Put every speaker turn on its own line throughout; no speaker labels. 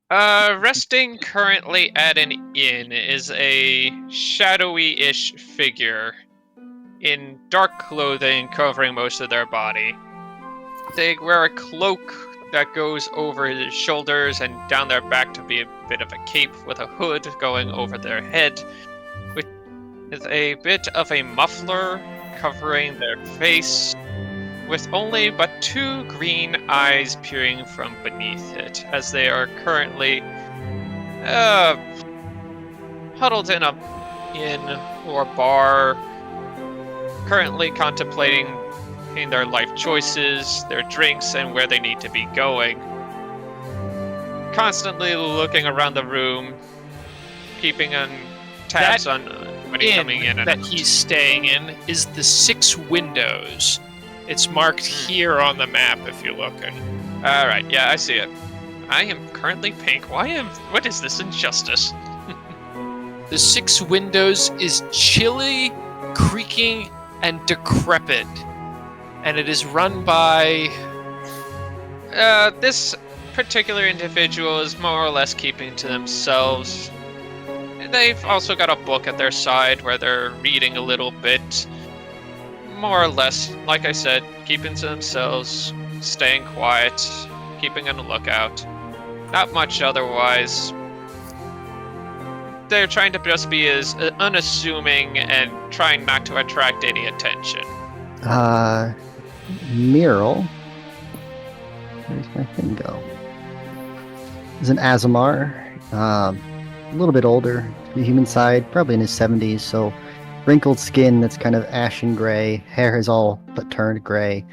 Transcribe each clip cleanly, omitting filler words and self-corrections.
Resting currently at an inn is a shadowy-ish figure in dark clothing covering most of their body. They wear a cloak that goes over their shoulders and down their back to be a bit of a cape with a hood going over their head, with a bit of a muffler covering their face, with only but two green eyes peering from beneath it, as they are currently huddled in a inn or bar, currently contemplating their life choices, their drinks, and where they need to be going. Constantly looking around the room, keeping on tabs on anybody coming in and
that he's staying in is the 6 windows. It's marked here on the map if you're looking.
All right, yeah, I see it. I am currently pink. What is this injustice?
The 6 windows is chilly, creaking, and decrepit. And it is run by...
This particular individual is more or less keeping to themselves. They've also got a book at their side where they're reading a little bit. More or less, like I said, keeping to themselves, staying quiet, keeping on the lookout. Not much otherwise. They're trying to just be as unassuming and trying not to attract any attention.
Myrl. Where's my thing go? Is an Azamar. A little bit older, the human side, probably in his 70s, so wrinkled skin that's kind of ashen gray. Hair is all but turned gray.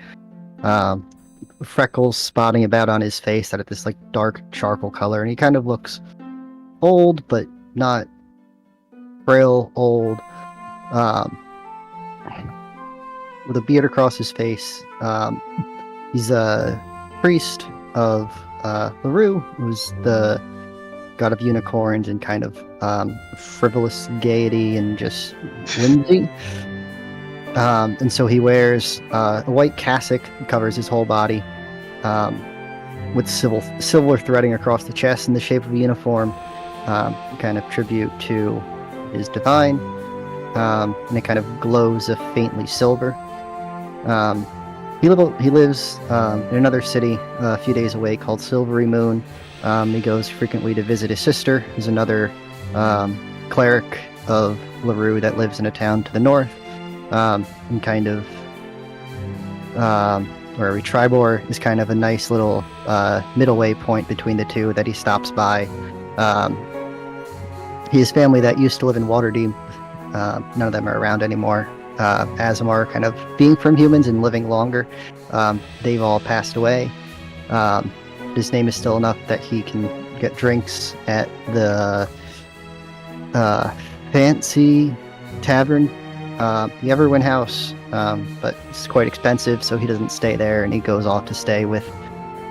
Freckles spotting about on his face that are this like dark charcoal color, and he kind of looks old, but not frail old. With a beard across his face. He's a priest of LaRue, who's the god of unicorns and kind of frivolous gaiety and just whimsy. And so he wears a white cassock that covers his whole body, with silver threading across the chest in the shape of a uniform, kind of tribute to his divine, and it kind of glows a faintly silver. He lives in another city a few days away called Silvery Moon. He goes frequently to visit his sister, who's another cleric of LaRue that lives in a town to the north. And kind of where Tribor is kind of a nice little middle way point between the two that he stops by. His family that used to live in Waterdeep, none of them are around anymore. Azamar kind of being from humans and living longer, they've all passed away. His name is still enough that he can get drinks at the fancy tavern, the Everwin House, but it's quite expensive, so he doesn't stay there, and he goes off to stay with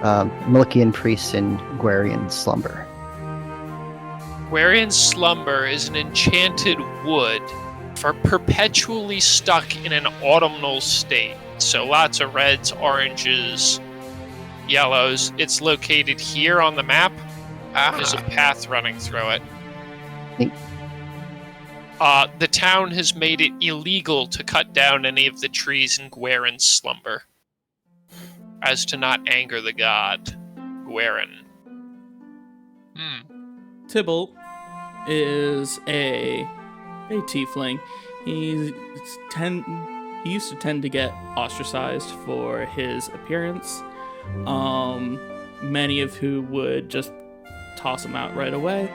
Milkian priests in Gwarian Slumber.
Gwarian Slumber is an enchanted wood for perpetually stuck in an autumnal state. So lots of reds, oranges, yellows. It's located here on the map. There's a path running through it. The town has made it illegal to cut down any of the trees in Gwarian Slumber, as to not anger the god, Gwaren.
Tibalt is a tiefling. He used to tend to get ostracized for his appearance. Many of who would just toss him out right away.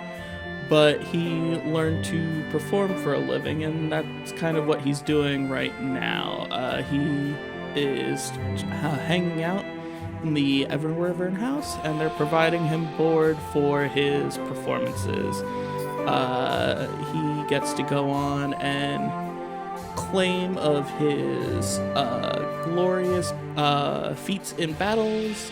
But he learned to perform for a living, and that's kind of what he's doing right now. He is hanging out in the Everwin House, and they're providing him board for his performances. He gets to go on and claim of his glorious feats in battles,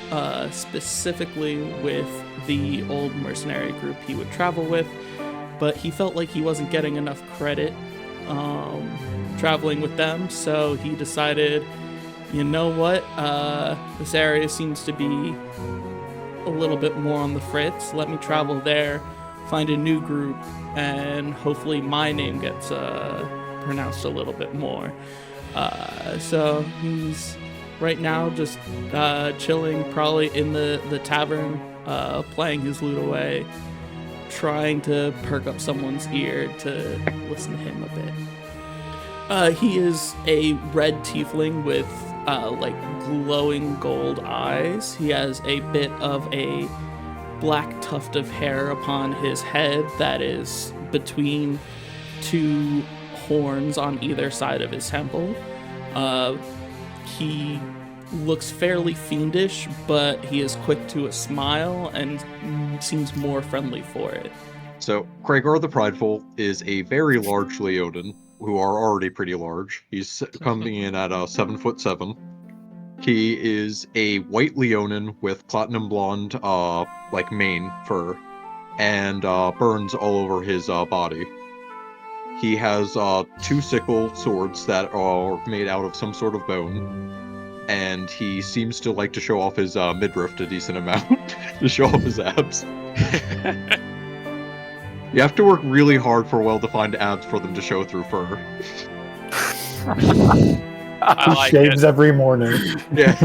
specifically with the old mercenary group he would travel with, but he felt like he wasn't getting enough credit traveling with them, so he decided, you know what, this area seems to be a little bit more on the fritz. Let me travel there, find a new group, and hopefully my name gets pronounced a little bit more. So he's right now just chilling, probably in the tavern, playing his lute away, trying to perk up someone's ear to listen to him a bit. He is a red tiefling with like glowing gold eyes. He has a bit of a black tuft of hair upon his head that is between two horns on either side of his temple. He looks fairly fiendish, but he is quick to a smile and seems more friendly for it.
So, Kreigar the Prideful is a very large Leonin, who are already pretty large. He's coming in at 7'7". He is a white Leonin with platinum blonde, like mane fur, and burns all over his body. He has 2 sickle swords that are made out of some sort of bone, and he seems to like to show off his midriff a decent amount, to show off his abs. You have to work really hard for well-defined abs for them to show through fur.
I like
shaves
it.
every morning.
Yeah.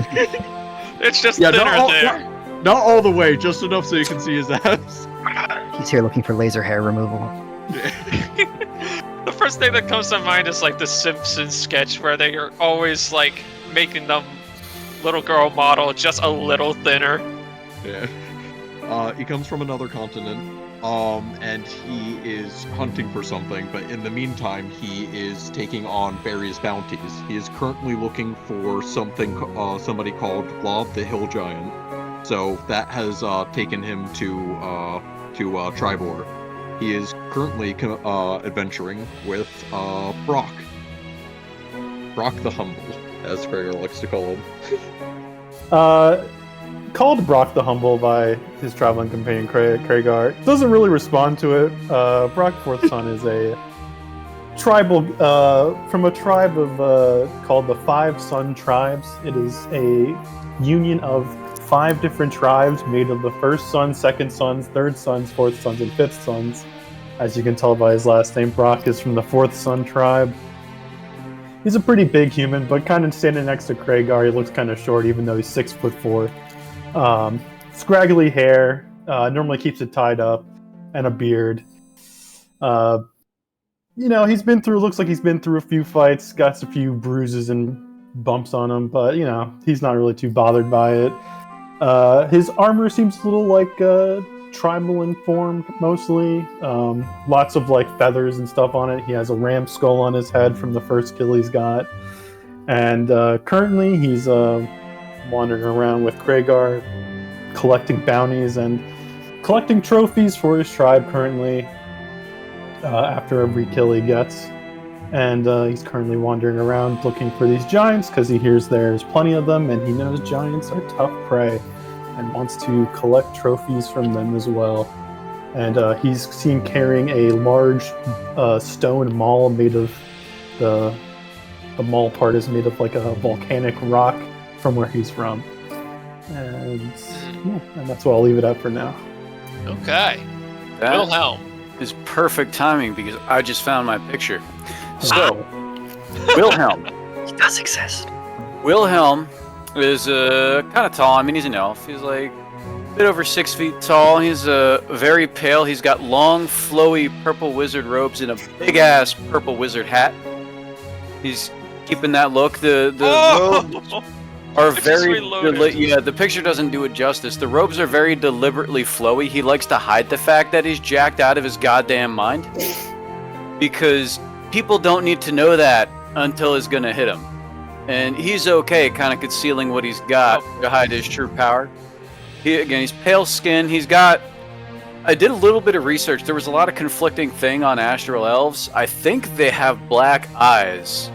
It's just
Yeah,
thinner
not
there.
not all the way, just enough so you can see his abs.
He's here looking for laser hair removal.
The first thing that comes to mind is like the Simpsons sketch where they are always like making the little girl model just a little thinner.
Yeah. He comes from another continent, and he is hunting for something, but in the meantime, he is taking on various bounties. He is currently looking for something, somebody called Blob the Hill Giant. So that has taken him to Tribor. He is currently adventuring with Brok. Brok the Humble, as Kreigar likes to call him.
Called Brok the Humble by his traveling companion Kreigar. Doesn't really respond to it. Brok Fourth Son is a tribal from a tribe of called the Five Sun Tribes. It is a union of 5 different tribes made of the first son, second sons, third sons, fourth sons, and fifth sons. As you can tell by his last name, Brok is from the Fourth Sun tribe. He's a pretty big human, but kind of standing next to Kreigar, he looks kind of short, even though he's 6'4". Scraggly hair, normally keeps it tied up, and a beard. Looks like he's been through a few fights, got a few bruises and bumps on him, but, he's not really too bothered by it. His armor seems a little like tribal in form, mostly. Lots of like feathers and stuff on it. He has a ram skull on his head from the first kill he's got. And currently he's wandering around with Kreigar, collecting bounties and collecting trophies for his tribe currently, after every kill he gets. And he's currently wandering around looking for these giants because he hears there's plenty of them, and he knows giants are tough prey and wants to collect trophies from them as well. And he's seen carrying a large stone maul made of the maul part is made of like a volcanic rock from where he's from. And that's what I'll leave it at for now.
Okay.
That
Wilhelm.
is perfect timing because I just found my picture. So, Wilhelm.
He does exist.
Wilhelm is kind of tall. I mean, he's an elf. He's like a bit over 6 feet tall. He's very pale. He's got long, flowy purple wizard robes and a big-ass purple wizard hat. He's keeping that look. The robes are very... the picture doesn't do it justice. The robes are very deliberately flowy. He likes to hide the fact that he's jacked out of his goddamn mind. Because people don't need to know that until it's gonna hit him. And he's okay kind of concealing what he's got to hide his true power. He's pale skinned. He's got... I did a little bit of research. There was a lot of conflicting thing on astral elves. I think they have black eyes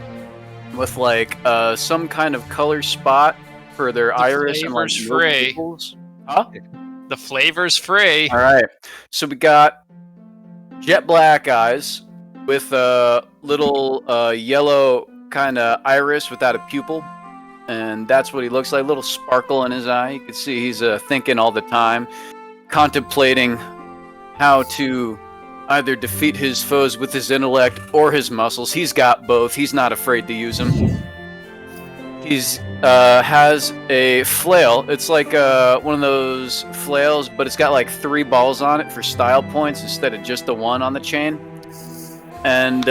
with like some kind of color spot for their iris and like
free.
pupils. Huh?
The flavor's free.
All right. So we got jet black eyes with a little yellow kind of iris without a pupil. and that's what he looks like. A little sparkle in his eye. You can see he's thinking all the time, contemplating how to either defeat his foes with his intellect or his muscles. He's got both. He's not afraid to use them. He's has a flail. It's like one of those flails, but it's got like 3 balls on it for style points instead of just the 1 on the chain. And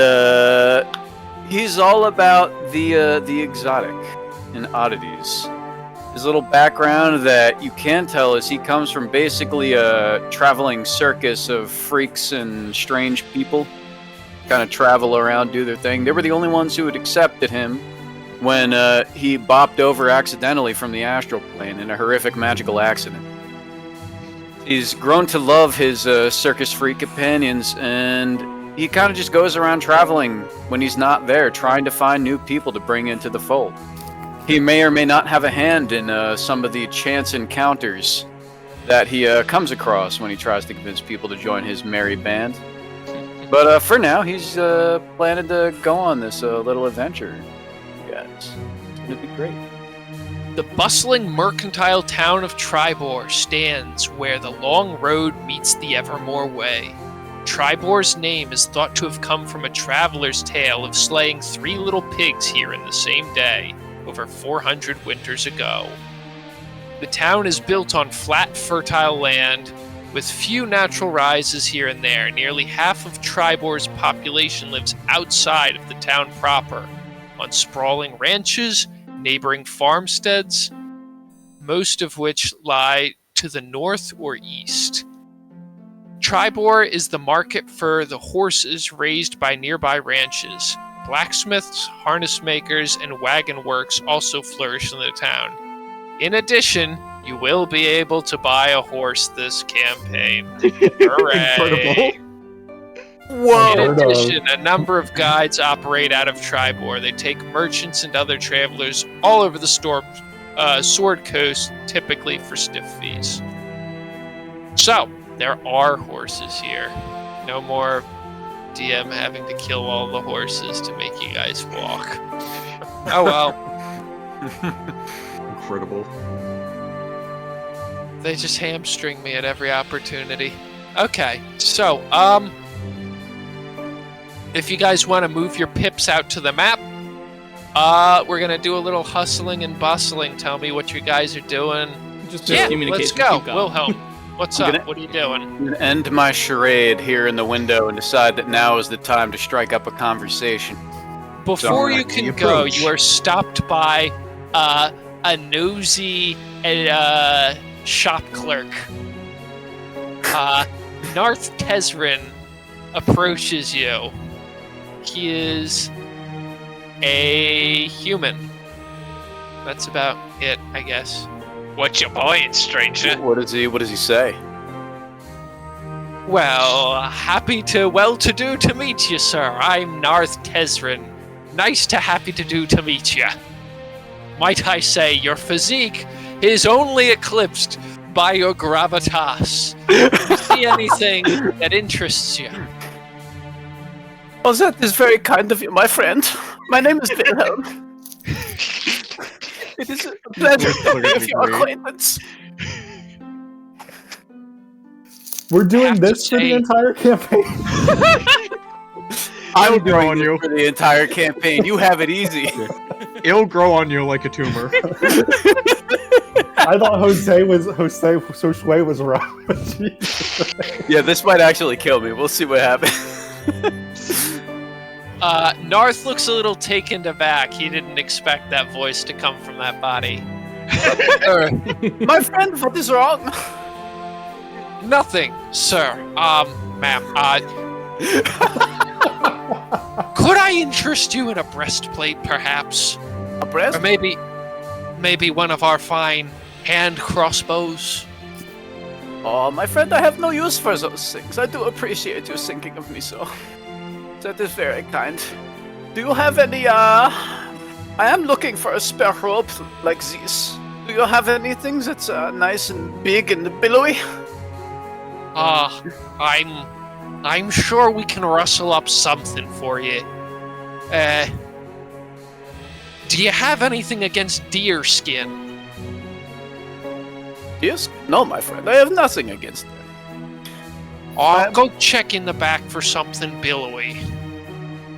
he's all about the exotic and oddities. His little background that you can tell is he comes from basically a traveling circus of freaks and strange people. Kind of travel around, do their thing. They were the only ones who had accepted him when he bopped over accidentally from the astral plane in a horrific magical accident. He's grown to love his circus freak companions, and he kind of just goes around traveling when he's not there, trying to find new people to bring into the fold. He may or may not have a hand in some of the chance encounters that he comes across when he tries to convince people to join his merry band. But for now, he's planning to go on this little adventure. Guys, it's gonna be great.
The bustling mercantile town of Tribor stands where the long road meets the Evermore Way. Tribor's name is thought to have come from a traveler's tale of slaying 3 little pigs here in the same day, over 400 winters ago. The town is built on flat, fertile land, with few natural rises here and there. Nearly half of Tribor's population lives outside of the town proper, on sprawling ranches, neighboring farmsteads, most of which lie to the north or east. Tribor is the market for the horses raised by nearby ranches. Blacksmiths, harness makers, and wagon works also flourish in the town. In addition, you will be able to buy a horse this campaign. Hooray!
Whoa!
In addition, a number of guides operate out of Tribor. They take merchants and other travelers all over the Sword Coast, typically for stiff fees. So, there are horses here. No more DM having to kill all the horses to make you guys walk. Oh well.
Incredible.
They just hamstring me at every opportunity. Okay, so, if you guys want to move your pips out to the map, we're going to do a little hustling and bustling. Tell me what you guys are doing.
Just
Yeah,
communication.
let's go.
Keep going.
Wilhelm, what's
I'm
up?
gonna-
What are you doing?
I'm gonna end my charade here in the window and decide that now is the time to strike up a conversation.
Before you
Alright,
can
the
go,
approach.
you are stopped by a nosy shop clerk. Narth Tesrin approaches you. He is a human. That's about it, I guess.
What's your point, stranger?
What does he say?
Well, well-to-do to meet you, sir. I'm Narth Tesrin. Nice to meet you. Might I say, your physique is only eclipsed by your gravitas. Do you see anything that interests you?
Oh, that is very kind of you, my friend. My name is Wilhelm. It is a pleasure to make your acquaintance.
We're doing
have
this
to
for the
say-
entire campaign.
It'll
I'm
grow
doing
on
this
you.
for the entire campaign. You have it easy.
It'll grow on you like a tumor.
I thought Jose Sosue was wrong.
Yeah, this might actually kill me. We'll see what happens.
Narth looks a little taken aback. He didn't expect that voice to come from that body.
My friend, what is wrong?
Nothing, sir. Ma'am, could I interest you in a breastplate, perhaps?
A breast?
Or maybe one of our fine hand crossbows?
Oh, my friend, I have no use for those things. I do appreciate you thinking of me so. That is very kind. Do you have any, I am looking for a spare rope like this. Do you have anything that's nice and big and billowy?
I'm sure we can rustle up something for you. Do you have anything against deer skin?
Yes? No, my friend. I have nothing against them.
I'll go check in the back for something billowy.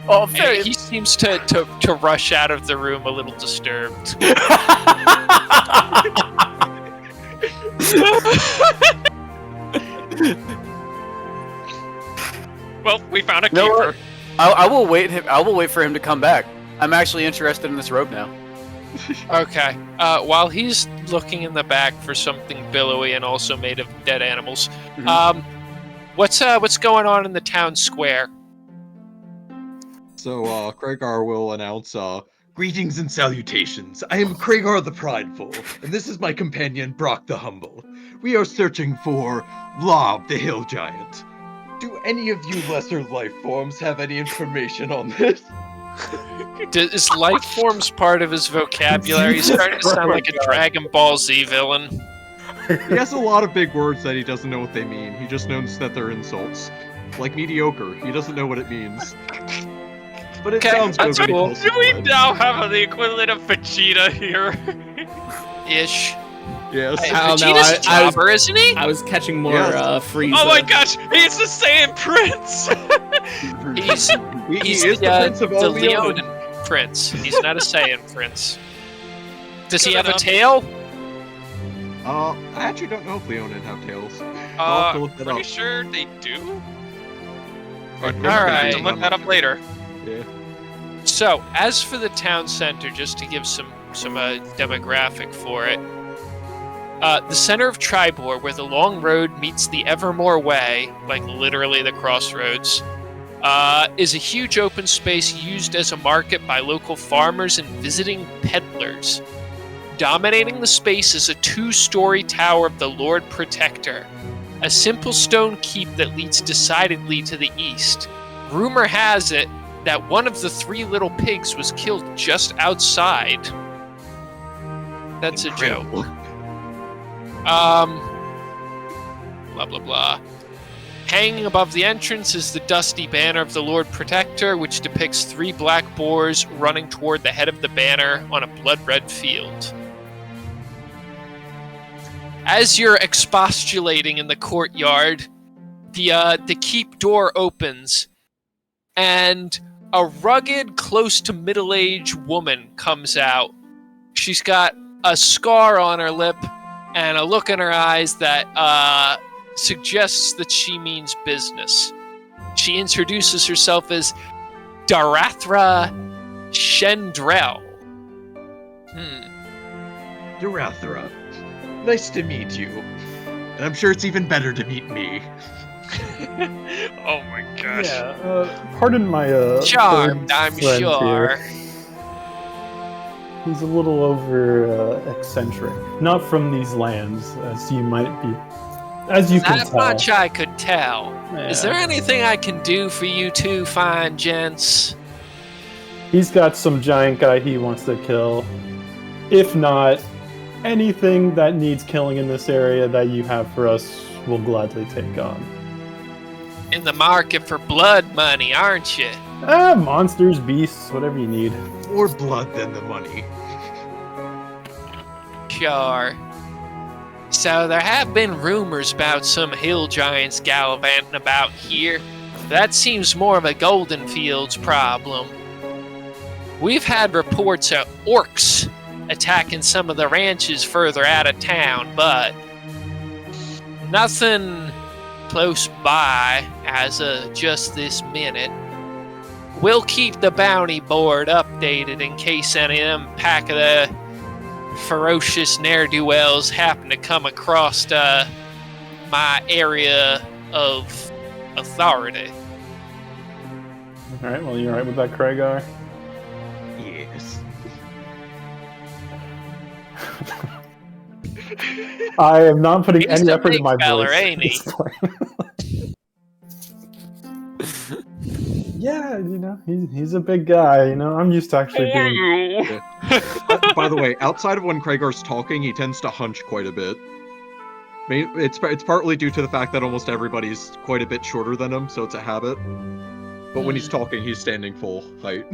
Oh,
And
very.
he seems to rush out of the room a little disturbed.
Well, we found a
You know
keeper.
what? I will wait. I will wait for him to come back. I'm actually interested in this robe now.
Okay. While he's looking in the back for something billowy and also made of dead animals,
Mhm.
what's going on in the town square?
So, Kreigar will announce, Greetings and salutations. I am Kreigar the Prideful, and this is my companion Brok the Humble. We are searching for Lob the Hill Giant. Do any of you lesser life forms have any information on this?
Is life forms part of his vocabulary? He's starting to sound like a Dragon Ball Z villain.
He has a lot of big words that he doesn't know what they mean. He just knows that they're insults. Like mediocre, he doesn't know what it means. But it
Okay,
sounds good
that's
when he
cool.
calls
Do
it
we
blood.
now have the equivalent of Vegeta here?
Ish.
Yes.
I don't know,
Vegeta's a
I was-
jobber, isn't he?
I was catching more
Yes.
Frieza.
Oh my gosh, he's the Saiyan Prince!
He's
he is the Prince of all
the
Leonin.
Leonin Prince. He's not a Saiyan Prince. Does he
Good
have a
enough.
tail?
I actually don't know if Leonin have tails. I'll have to look that
pretty
up.
sure they do. But
All
we're
right.
going to look that up later.
Yeah.
So, as for the town center, just to give some demographic for it, the center of Tribor, where the long road meets the Evermore Way, like literally the crossroads, is a huge open space used as a market by local farmers and visiting peddlers. Dominating the space is a 2-story tower of the Lord Protector, a simple stone keep that leads decidedly to the east. Rumor has it that one of the 3 little pigs was killed just outside. That's a joke.
Incredible.
Blah blah blah. Hanging above the entrance is the dusty banner of the Lord Protector, which depicts 3 black boars running toward the head of the banner on a blood-red field. As you're expostulating in the courtyard, the keep door opens, and a rugged, close to middle-aged woman comes out. She's got a scar on her lip and a look in her eyes that suggests that she means business. She introduces herself as Darathra Shendrell.
Darathra, nice to meet you. And I'm sure it's even better to meet me.
Oh my gosh.
Yeah, pardon my
Charmed,
third
I'm
friend
sure.
here. He's a little over eccentric. Not from these lands, as you might be, as you can
That
tell.
much I could tell. Is
Yeah.
there anything I can do for you two fine gents?
He's got some giant guy he wants to kill. If not, anything that needs killing in this area that you have for us, we'll gladly take on.
In the market for blood money, aren't you?
Monsters, beasts, whatever you need.
More blood than the money.
Sure. So there have been rumors about some hill giants gallivanting about here. That seems more of a Golden Fields problem. We've had reports of orcs attacking some of the ranches further out of town, but nothing close by as of just this minute. We'll keep the bounty board updated in case any of them pack of the ferocious ne'er-do-wells happen to come across my area of authority.
Alright, well, you alright with that, Kreigar?
Yes.
I am not putting
He's
any
a
effort in
big
my
feller,
voice.
ain't he?
at this point. Yeah, he's a big guy, I'm used to actually being...
By the way, outside of when Kreigar's talking, he tends to hunch quite a bit. It's partly due to the fact that almost everybody's quite a bit shorter than him, so it's a habit. But when he's talking, he's standing full height.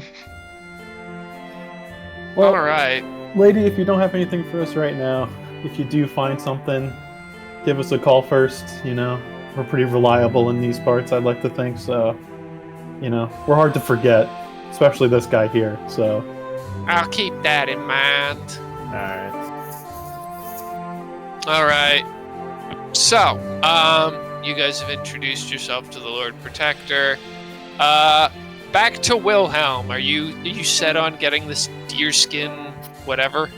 Well,
All right.
lady, if you don't have anything for us right now, if you do find something, give us a call first. You know, we're pretty reliable in these parts. I'd like to think so. You know, we're hard to forget, especially this guy here. So,
I'll keep that in mind.
all right.
All right. So, you guys have introduced yourself to the Lord Protector. Back to Wilhelm. Are you set on getting this deerskin, whatever?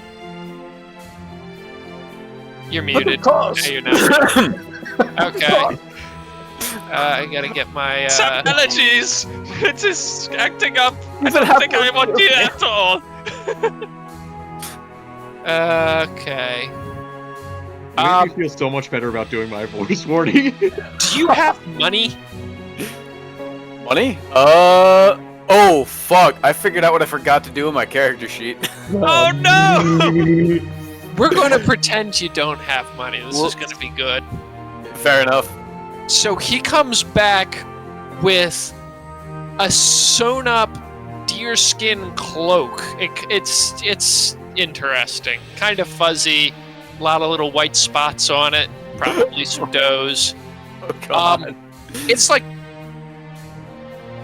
You're muted. No, you're not. Okay. I gotta get my.
Some allergies! It is acting up! I don't think I want you at all!
Okay.
It made me feel so much better about doing my voice warning.
Do you have money?
Money? Oh, fuck. I figured out what I forgot to do in my character sheet.
Oh no!
We're gonna pretend you don't have money. This is gonna be good.
Fair enough.
So he comes back with a sewn up deerskin cloak. It's interesting. Kind of fuzzy. A lot of little white spots on it. Probably some does.
Oh, God.
It's like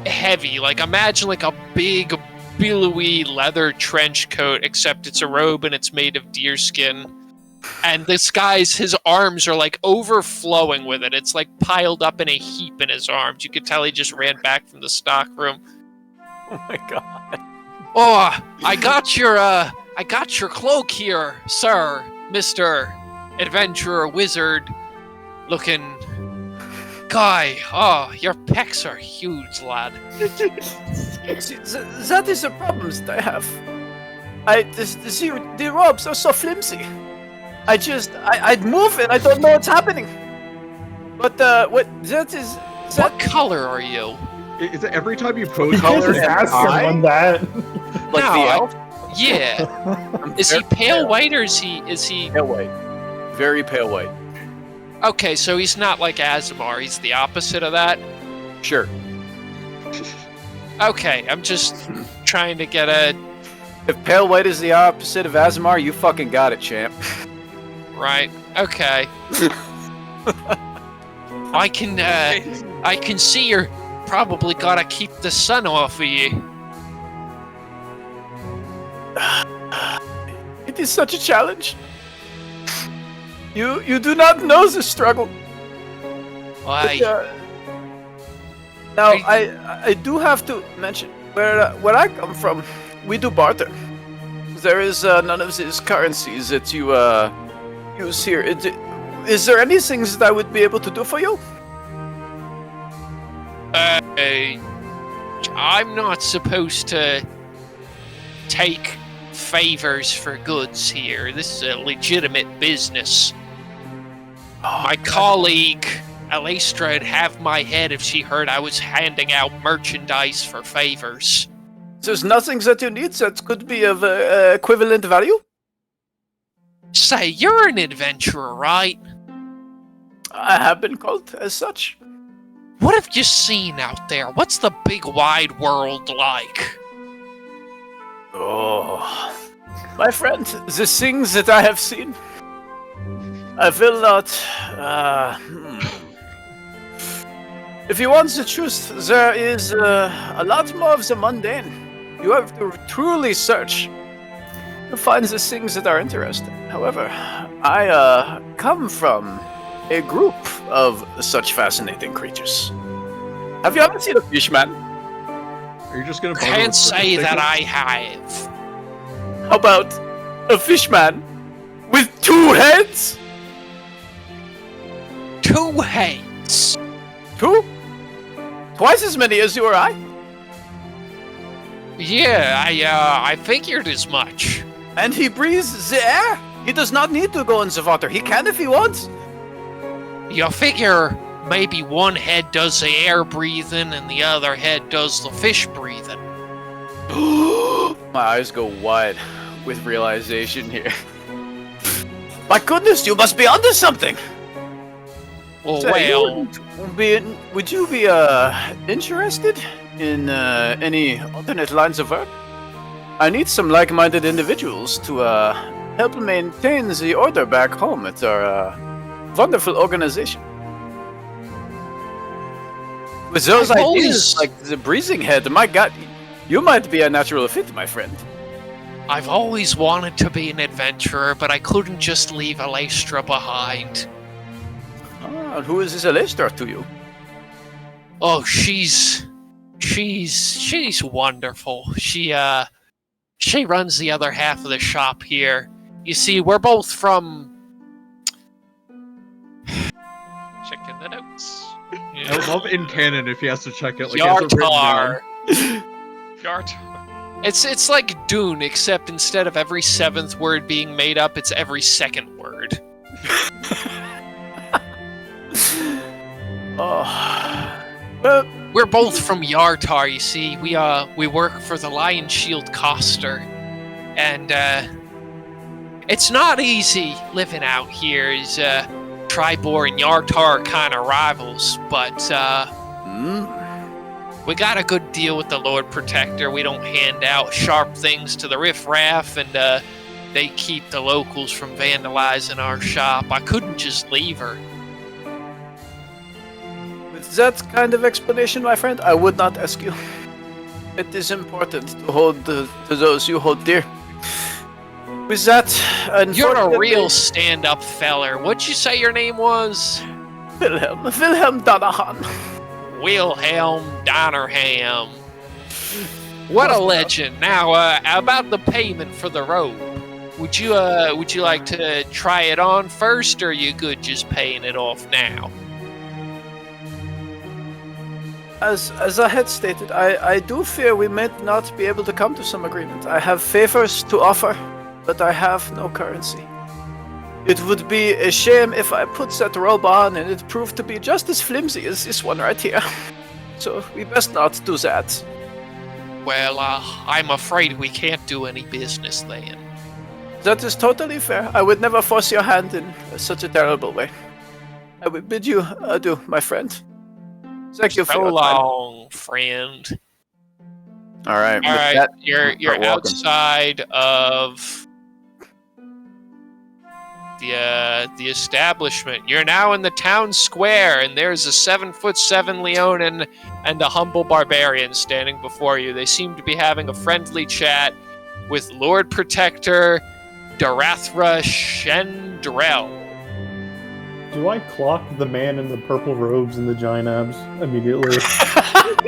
heavy. Like imagine like a big billowy leather trench coat, except it's a robe and it's made of deerskin. And this guy's, his arms are like overflowing with it. It's like piled up in a heap in his arms. You could tell he just ran back from the stock room.
Oh my God.
Oh, I got your cloak here, sir, Mr. Adventurer Wizard looking guy. Oh, your pecs are huge, lad.
That is the problems that I have. The robes are so flimsy. I'd move and I don't know what's happening. But,
What color are you?
Is it every time you pose
You can't just ask someone that.
Like
No,
the elf?
Yeah. Is he pale white or is he
Pale white. Very pale white.
Okay, so he's not like Azamar, he's the opposite of that.
Sure.
Okay, I'm just trying to get a
If pale white is the opposite of Azamar, you fucking got it, champ.
right. Okay. I can see you're probably gotta keep the sun off of you.
It is such a challenge. You do not know the struggle.
Why?
Now I do have to mention where I come from. We do barter. There is none of these currencies that you use here. Is there any things that I would be able to do for you?
I'm not supposed to take favors for goods here. This is a legitimate business. My colleague, Alestra, would have my head if she heard I was handing out merchandise for favors.
There's nothing that you need that could be of equivalent value?
Say, you're an adventurer, right?
I have been called as such.
What have you seen out there? What's the big wide world like?
Oh, my friend, the things that I have seen, I will not. If you want the truth, there is a lot more of the mundane. You have to truly search to find the things that are interesting. However, I come from a group of such fascinating creatures. Have you ever seen a fishman?
Are you just gonna?
Can't say that I have.
How about a fishman with 2 heads?
2 heads.
2? Twice as many as you or I?
Yeah, I figured as much.
And he breathes the air? He does not need to go in the water. He can if he wants.
You figure maybe one head does the air breathing and the other head does the fish breathing.
My eyes go wide with realization here. My goodness, you must be onto something.
Well,
So
well,
would you be interested in any alternate lines of work? I need some like-minded individuals to help maintain the order back home at our wonderful organization. With those
I've
ideas,
always-
like the breezing head, my god, you might be a natural fit, my friend.
I've always wanted to be an adventurer, but I couldn't just leave Alestra behind.
Ah, who is this Alestra to you?
Oh, she's wonderful. She runs the other half of the shop here. You see, we're both from
Checking the notes.
I would love in canon if he has to check it. Like, he has it written
Yartar.
down.
Yart.
It's like Dune, except instead of every seventh word being made up, it's every second word.
Oh, well,
We're both from Yartar, you see. We work for the Lion Shield Coster. And it's not easy living out here. As Tribor and Yartar are kind of rivals, but we got a good deal with the Lord Protector. We don't hand out sharp things to the riffraff, and they keep the locals from vandalizing our shop. I couldn't just leave her.
with that kind of explanation, my friend, I would not ask you. It is important to hold to those you hold dear. With that,
You're a
unfortunately-
real stand-up feller. What'd you say your name was?
Wilhelm Donahan.
Wilhelm Donnerham. What a legend. Now, about the payment for the robe. Would you like to try it on first, or are you good just paying it off now?
As I had stated, I do fear we might not be able to come to some agreement. I have favors to offer, but I have no currency. It would be a shame if I put that robe on and it proved to be just as flimsy as this one right here. So we best not do that.
Well, I'm afraid we can't do any business then.
That is totally fair. I would never force your hand in such a terrible way. I would bid you adieu, my friend. Thank you for
So
your time.
long, friend.
All right.
All right, you're
walking.
outside of the establishment. You're now in the town square, and there's a 7'7" Leonin and a humble barbarian standing before you. They seem to be having a friendly chat with Lord Protector Darathra Shendrel.
Do I clock the man in the purple robes and the giant abs immediately?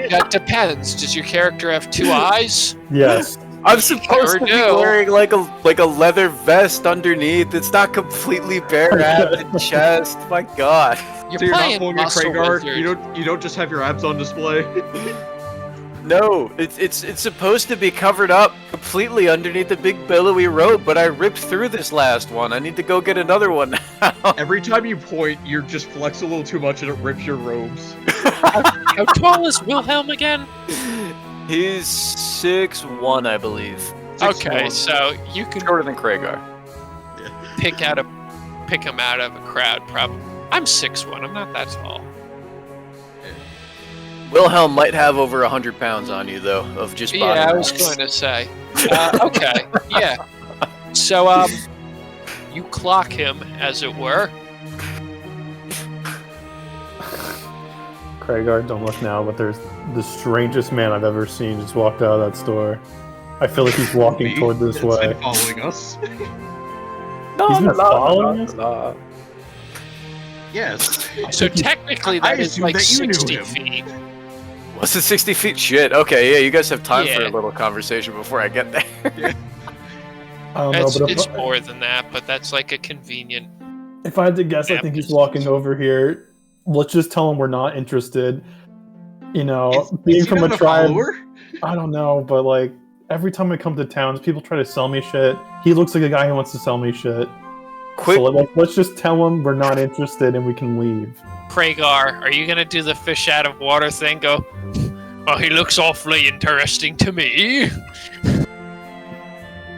That depends. Does your character have two eyes?
Yes.
I'm supposed
Sure
to be
do.
wearing like a leather vest underneath. It's not completely bare abs and chest. My God.
You're
So you're
playing
not pulling a
Muscle
Kreigar?
Wizard.
You don't just have your abs on display?
No, it's supposed to be covered up completely underneath the big billowy robe, but I ripped through this last one. I need to go get another one now.
Every time you point, you just flex a little too much and it rips your robes.
How tall is Wilhelm again?
He's 6'1", I believe.
Okay, so you can
Shorter than Kreigar.
pick him out of a crowd. Probably. I'm 6'1". I'm not that tall.
Wilhelm might have over 100 pounds on you, though, of just body
Yeah, I was
mass.
going to say. Okay, yeah. So, you clock him, as it were.
Kreigar, don't look now, but there's the strangest man I've ever seen just walked out of that store. I feel like he's walking
Me?
toward this
It's
way.
been following us.
He's been following us?
Yes.
So technically,
I
that is
assumed
like
that you knew
60
him.
feet.
Was it 60 feet? Shit. Okay, yeah, you guys have time for
Yeah.
a little conversation before I get there.
I don't know, but
It's more than that, but that's like a convenient.
if I had to guess, I think he's walking over here. Let's just tell him we're not interested. You know, being
Is he
from
not
a tribe,
follower?
I don't know, but like every time I come to towns, people try to sell me shit. He looks like a guy who wants to sell me shit.
Quick,
So like, let's just tell him we're not interested and we can leave.
Kreigar, are you gonna do the fish out of water thing? Go. Oh, he looks awfully interesting to me.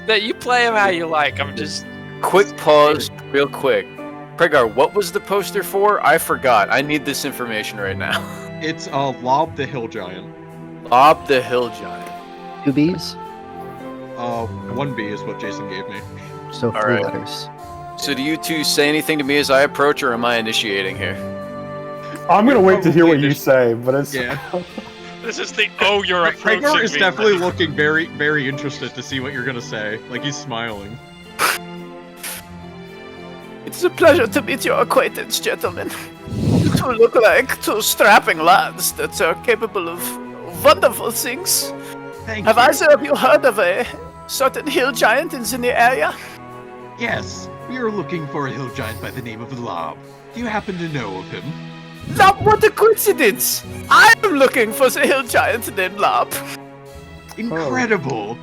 That you play him how you like. I'm just.
quick pause, real quick. Kreigar, what was the poster for? I forgot. I need this information right now.
It's Lob the Hill Giant.
Lob the Hill Giant.
2 Bs?
1B is what Jason gave me.
So 3
right.
letters.
So do you two say anything to me as I approach, or am I initiating here?
I'm gonna wait to hear what
Probably
you say, but it's
Yeah.
This is the you're approaching
Kreigar is
me.
definitely looking very, very interested to see what you're gonna say. Like, he's smiling.
It's a pleasure to meet your acquaintance, gentlemen. You two look like two strapping lads that are capable of wonderful things.
Thank
Have
you.
either of you heard of a certain hill giant in the area?
Yes, we are looking for a hill giant by the name of Lob. Do you happen to know of him?
Lob, what a coincidence! I am looking for the hill giant named Lob.
Incredible!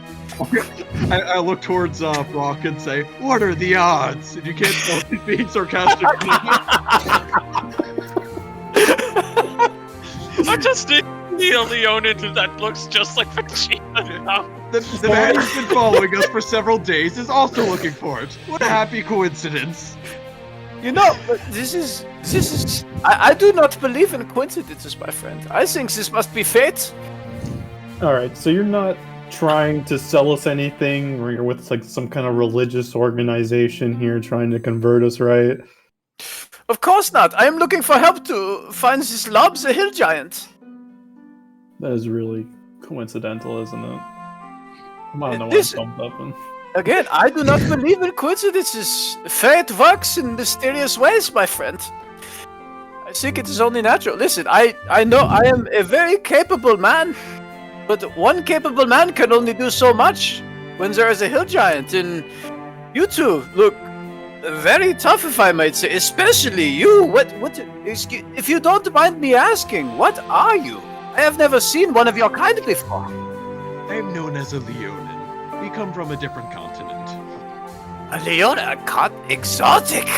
I look towards Brok and say, "What are the odds?" And you can't tell if he's being sarcastic.
I just need a Leonin that looks just like Vegeta now.
The man who's been following us for several days is also looking for it. What a happy coincidence!
You know, but this is. I do not believe in coincidences, my friend. I think this must be fate.
all right. So you're not trying to sell us anything, or you're with like some kind of religious organization here trying to convert us, right?
Of course not. I am looking for help to find this Lob the hill giant.
That is really coincidental, isn't it? I don't know why
This-
I'm pumped up. And...
Again, I do not believe in coincidences. Fate works in mysterious ways, my friend. I think it is only natural. Listen, I know I am a very capable man, but one capable man can only do so much when there is a hill giant, and you two look very tough, if I might say, especially you. If you don't mind me asking, what are you? I have never seen one of your kind before.
I am known as a Leonin. We come from a different continent.
A Leona, exotic.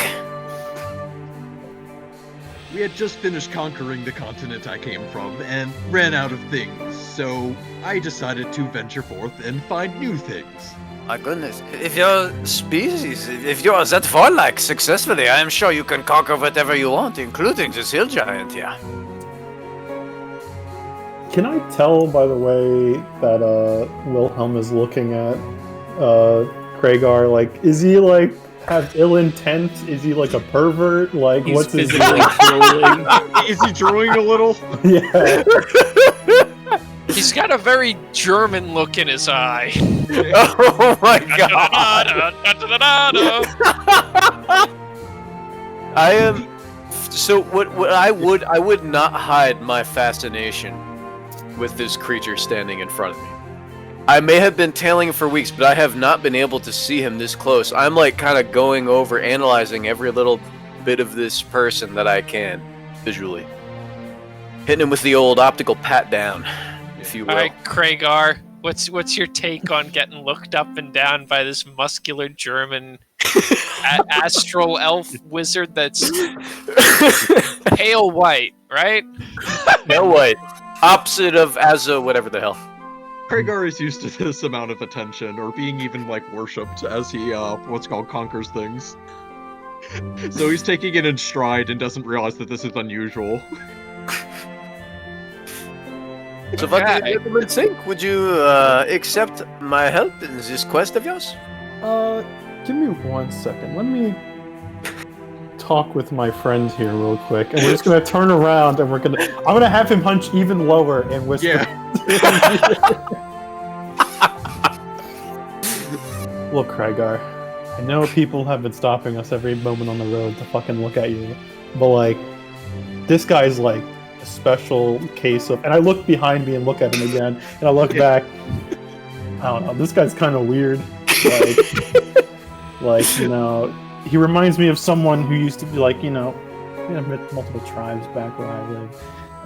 We had just finished conquering the continent I came from and ran out of things, so I decided to venture forth and find new things.
My goodness, if your species, if you are that warlike successfully, I am sure you can conquer whatever you want, including this hill giant, yeah.
Can I tell by the way that Wilhelm is looking at Kreigar? Like, is he like have ill intent? Is he like a pervert? Like,
He's
what's his
physically trolling.
Is he drawing a little?
Yeah.
He's got a very German look in his eye.
Oh my god! I am. So what I would not hide my fascination with this creature standing in front of me. I may have been tailing him for weeks, but I have not been able to see him this close. I'm like kind of going over, analyzing every little bit of this person that I can visually, hitting him with the old optical pat down, if you will.
All right, Kreigar, what's your take on getting looked up and down by this muscular German astral elf wizard that's pale white, right?
No way. Opposite of Azza, whatever the hell.
Kreigar is used to this amount of attention, or being even like worshipped as he conquers things. So he's taking it in stride and doesn't realize that this is unusual.
So, gentlemen, think, would you accept my help in this quest of yours?
Give me 1 second. Let me talk with my friend here real quick, and we're just gonna turn around and I'm gonna have him hunch even lower and whisper.
Yeah.
Look, Kreigar, I know people have been stopping us every moment on the road to fucking look at you, but like, this guy's like a special case of. And I look behind me and look at him again, and I look back. I don't know. This guy's kind of weird. Like, you know, he reminds me of someone who used to be like, you know, we have multiple tribes back where I live,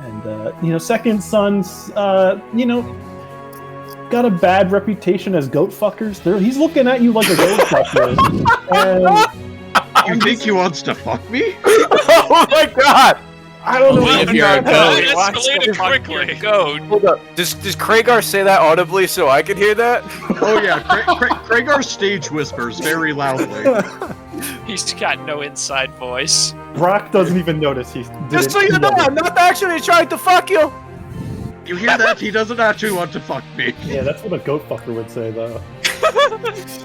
and you know, second sons, you know, got a bad reputation as goat fuckers. He's looking at you like a goat fucker. And
You think he wants to fuck me?
Oh my god!
I don't know.
Well,
what
if you're a goat,
it
wants to
escalated
fuck
quickly.
your goat.
Hold up. Does Kreigar say that audibly so I can hear that?
Oh yeah, Kreigar stage whispers very loudly.
He's got no inside voice.
Brock doesn't even notice he's.
Just so you know, I'm not actually trying to fuck you!
You hear that? He doesn't actually want to fuck me.
Yeah, that's what a goat fucker would say, though.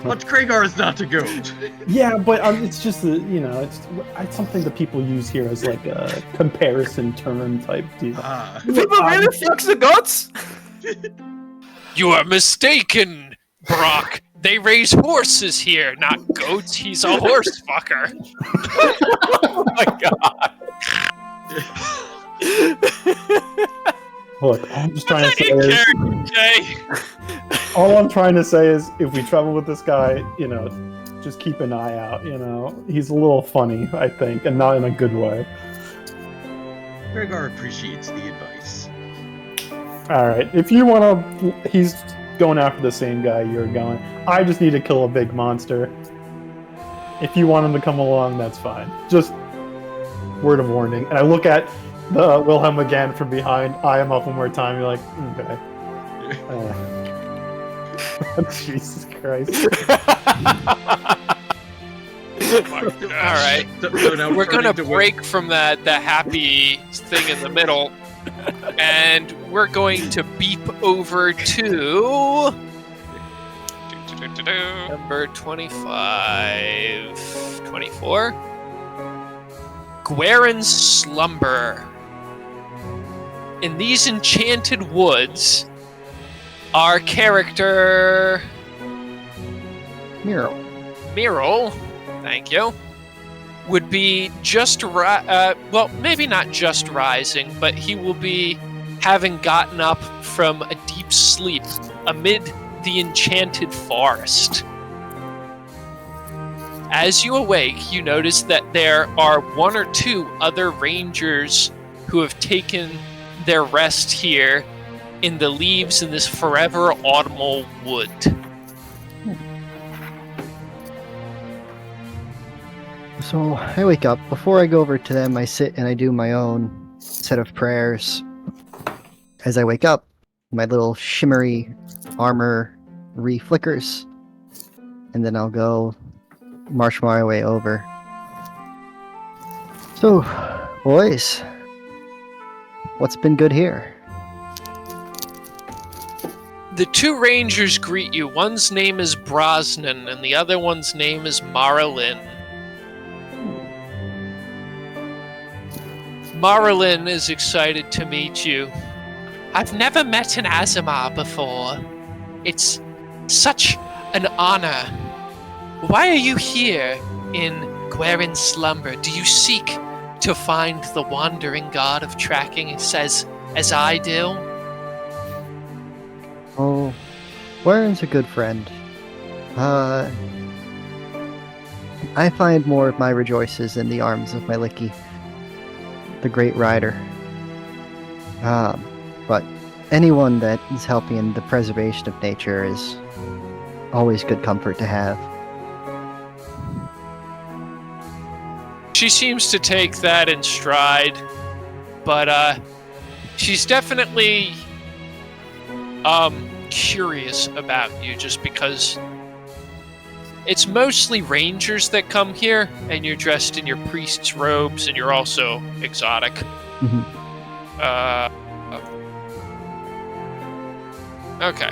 But Kreigar is not a goat.
Yeah, but it's just it's something that people use here as like a comparison term type deal.
People really fucks the goats?
You are mistaken, Brok. They raise horses here, not goats. He's a horse fucker.
Oh my god.
Look, I'm just trying to say all I'm trying to say is if we travel with this guy, just keep an eye out, He's a little funny, I think, and not in a good way.
Kreigar appreciates the advice.
Alright, if you want to... He's going after the same guy you're going. I just need to kill a big monster. If you want him to come along, that's fine. Just word of warning. And I look at the Wilhelm again from behind, eye him up one more time, you're like, okay. Jesus Christ.
Alright.
So now
We're gonna
turning to
break from the happy thing in the middle, and we're going to beep over to number 25, 24. Gwerin's Slumber. In these enchanted woods, our character Myrl, thank you, would be well, maybe not just rising, but he will be having gotten up from a deep sleep amid the enchanted forest. As you awake, you notice that there are one or two other rangers who have taken their rest here in the leaves in this forever autumnal wood.
So I wake up. Before I go over to them, I sit and I do my own set of prayers. As I wake up, my little shimmery armor re-flickers, and then I'll go march my way over. So, boys, what's been good here?
The two rangers greet you. One's name is Brosnan, and the other one's name is Myrl. Myrl is excited to meet you. I've never met an Azamar before. It's such an honor. Why are you here in Gwerin's Slumber? Do you seek to find the wandering god of tracking, as I do?
Oh, Gwerin's a good friend. I find more of my rejoices in the arms of my Licky, the great rider. But anyone that is helping in the preservation of nature is always good comfort to have.
She seems to take that in stride, but she's definitely curious about you, just because it's mostly rangers that come here, and you're dressed in your priest's robes, and you're also exotic.
Mm-hmm.
Okay.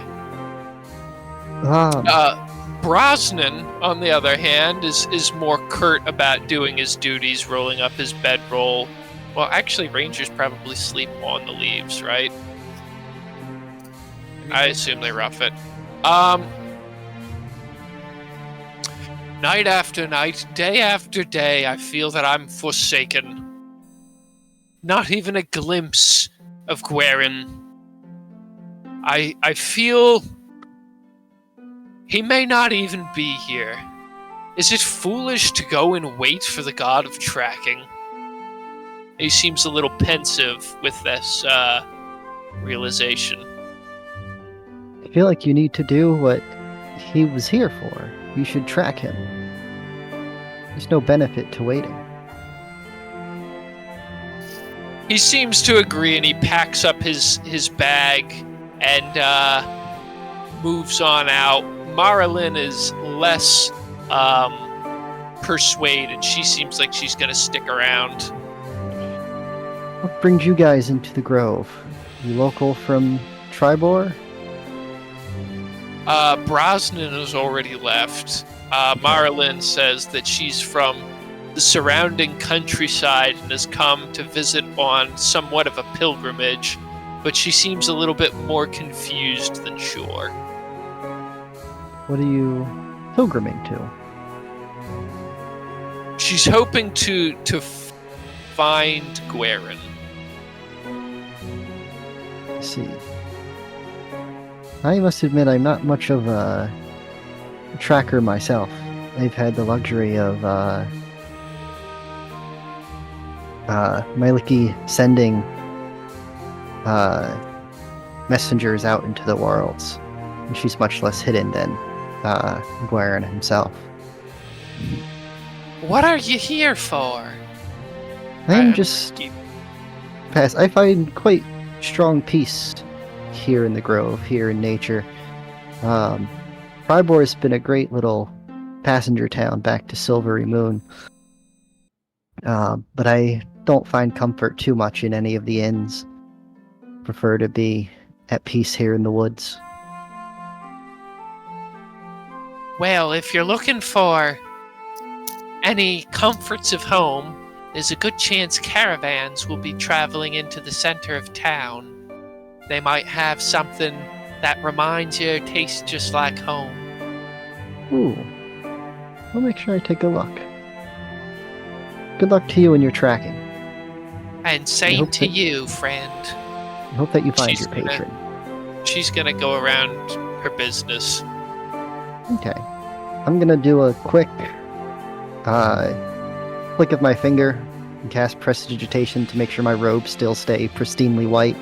Um,
Brosnan, on the other hand, is more curt about doing his duties, rolling up his bedroll. Well, actually, rangers probably sleep on the leaves, right? I assume they rough it. Night after night, day after day, I feel that I'm forsaken. Not even a glimpse of Gwerin. I feel he may not even be here. Is it foolish to go and wait for the god of tracking? He seems a little pensive with this realization.
I feel like you need to do what he was here for. You should track him. There's no benefit to waiting.
He seems to agree, and he packs up his bag and moves on out. Myrl is less persuaded. She seems like she's going to stick around.
What brings you guys into the grove? You local from Tribor?
Brosnan has already left. Marilyn says that she's from the surrounding countryside and has come to visit on somewhat of a pilgrimage, but she seems a little bit more confused than sure.
What are you pilgriming to?
She's hoping to find Guerin.
Let's see. I must admit I'm not much of a tracker myself. I've had the luxury of Myliki sending messengers out into the worlds. And she's much less hidden than Guerin himself.
What are you here for?
I'm just past. I find quite strong peace here in the grove, here in nature. Fribor's been a great little passenger town back to Silvery Moon. But I don't find comfort too much in any of the inns. Prefer to be at peace here in the woods.
Well, if you're looking for any comforts of home, there's a good chance caravans will be traveling into the center of town. They might have something that reminds you or tastes just like home.
Ooh. I'll make sure I take a look. Good luck to you in your tracking.
And same
hope
to
that-
you, friend.
I hope that you find
She's
your patron.
She's gonna go around her business.
Okay. I'm gonna do a quick flick of my finger and cast prestidigitation to make sure my robes still stay pristinely white.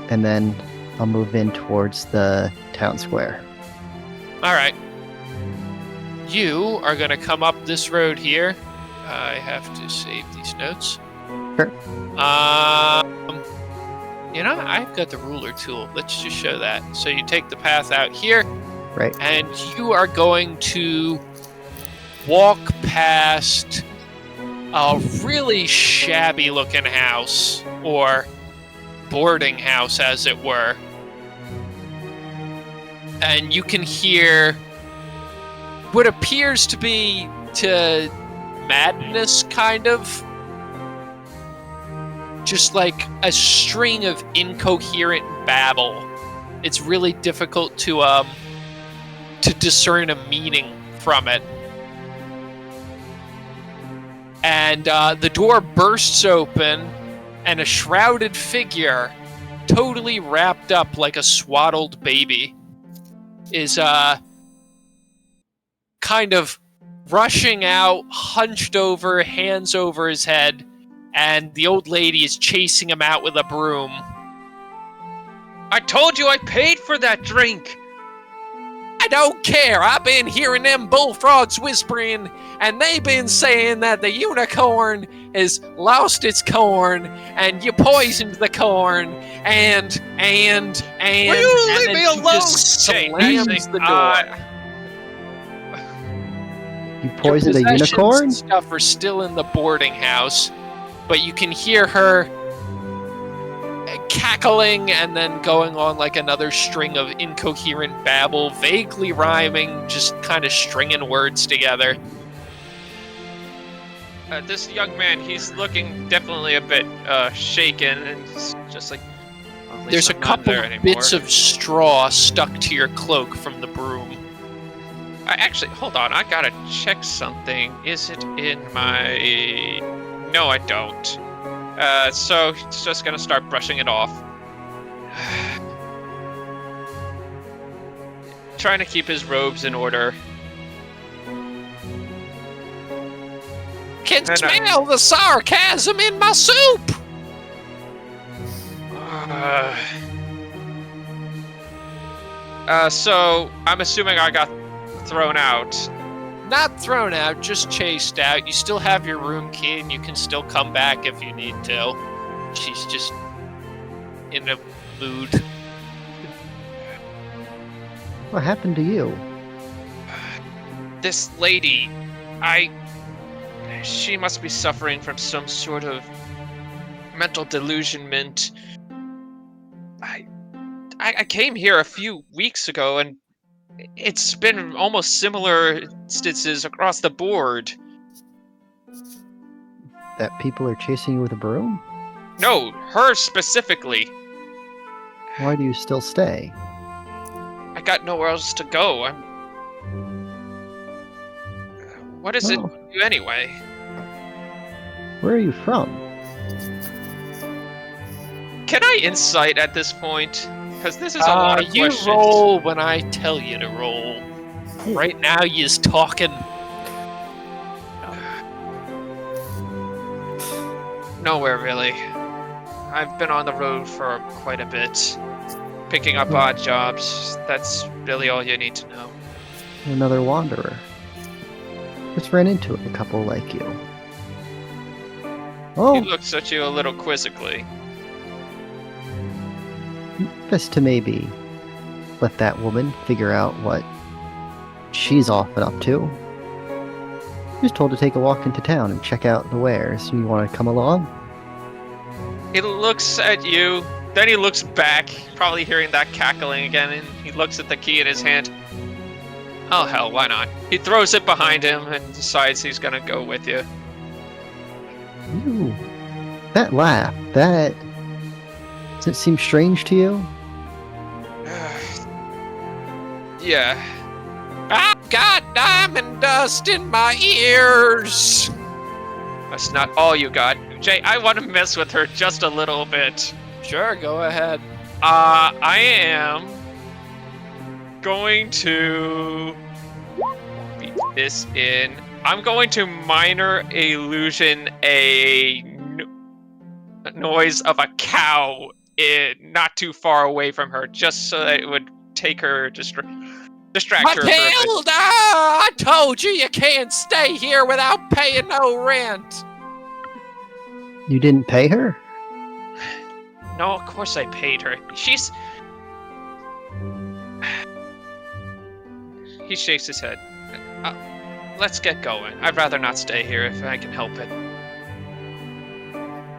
And then I'll move in towards the town square.
Alright. You are gonna come up this road here. I have to save these notes.
Sure.
You know, I've got the ruler tool. Let's just show that. So you take the path out here.
Right.
And you are going to walk past a really shabby looking house, or boarding house as it were. And you can hear what appears to be madness, kind of. Just like a string of incoherent babble. It's really difficult to discern a meaning from it. And the door bursts open, and a shrouded figure, totally wrapped up like a swaddled baby, is kind of rushing out, hunched over, hands over his head, and the old lady is chasing him out with a broom.
I told you I paid for that drink!
I don't care. I've been hearing them bullfrogs whispering, and they've been saying that the unicorn has lost its corn, and you poisoned the corn, and
Will you leave me alone?
Just slams the door.
You poisoned a
Your possessions
unicorn?
and stuff are still in the boarding house, but you can hear her cackling and then going on like another string of incoherent babble, vaguely rhyming, just kind of stringing words together.
This young man, he's looking definitely a bit shaken, and it's just like, well, at least
There's a
I'm not
couple
there
of
anymore.
bits of straw stuck to your cloak from the broom.
Actually, hold on, I gotta check something. Is it in my... No, I don't. So it's just gonna start brushing it off. Trying to keep his robes in order.
Can
And,
smell the sarcasm in my soup!
So I'm assuming I got thrown out.
Not thrown out, just chased out. You still have your room key, and you can still come back if you need to. She's just in a mood.
What happened to you?
This lady, she must be suffering from some sort of mental delusionment. I came here a few weeks ago, and it's been almost similar instances across the board.
That people are chasing you with a broom?
No, her specifically.
Why do you still stay?
I got nowhere else to go. What is it
Oh.
with you anyway?
Where are you from?
Can I insight at this point? Because this is a lot of
You
questions.
roll when I tell you to roll. Right now, you's talking.
Nowhere really. I've been on the road for quite a bit, picking up odd jobs. That's really all you need to know.
Another wanderer. Just ran into a couple like you.
He
Oh,
looks at you a little quizzically.
best to maybe let that woman figure out what she's off and up to. Just told to take a walk into town and check out the wares. You want to come along?
He looks at you, then he looks back, probably hearing that cackling again, and he looks at the key in his hand. Oh hell, why not? He throws it behind him and decides he's gonna go with you.
You. That laugh, that. Does it seem strange to you?
Yeah.
I've got diamond dust in my ears.
That's not all you got. Jay, I want to mess with her just a little bit.
Sure, go ahead.
I am going to beat this in. I'm going to minor illusion a noise of a cow not too far away from her, just so that it would take her, distract her.
Matilda! I told you can't stay here without paying no rent.
You didn't pay her?
No, of course I paid her. She's... He shakes his head. Let's get going. I'd rather not stay here if I can help it.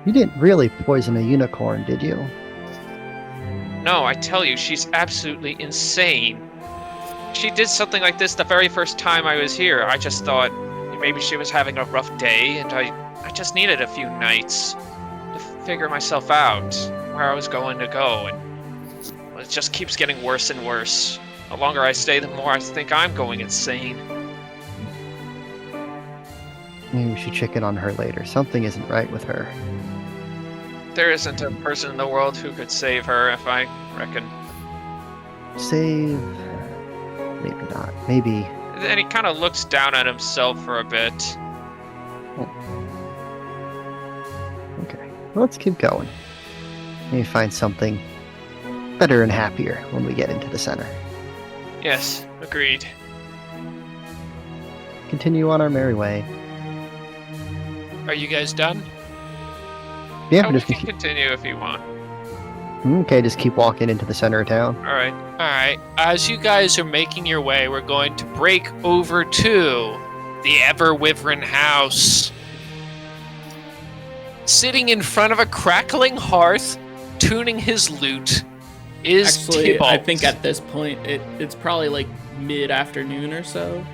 You didn't really poison a unicorn, did you?
No, I tell you, she's absolutely insane. She did something like this the very first time I was here. I just thought maybe she was having a rough day, and I just needed a few nights to figure myself out, where I was going to go, and it just keeps getting worse and worse. The longer I stay, the more I think I'm going insane.
Maybe we should check in on her later. Something isn't right with her.
There isn't a person in the world who could save her, if I reckon.
Save... Maybe not. Maybe...
And he kind of looks down at himself for a bit.
Okay, well, let's keep going. Maybe find something better and happier when we get into the center.
Yes, agreed.
Continue on our merry way.
Are you guys done?
Yeah,
Oh,
we're
we
just
can
gonna
continue if you want.
okay, just keep walking into the center of town.
Alright.
Alright, as you guys are making your way, we're going to break over to the Ever-Wyvern house. Sitting in front of a crackling hearth, tuning his lute, is
Actually,
Tibalt.
I think at this point, it's probably like mid-afternoon or so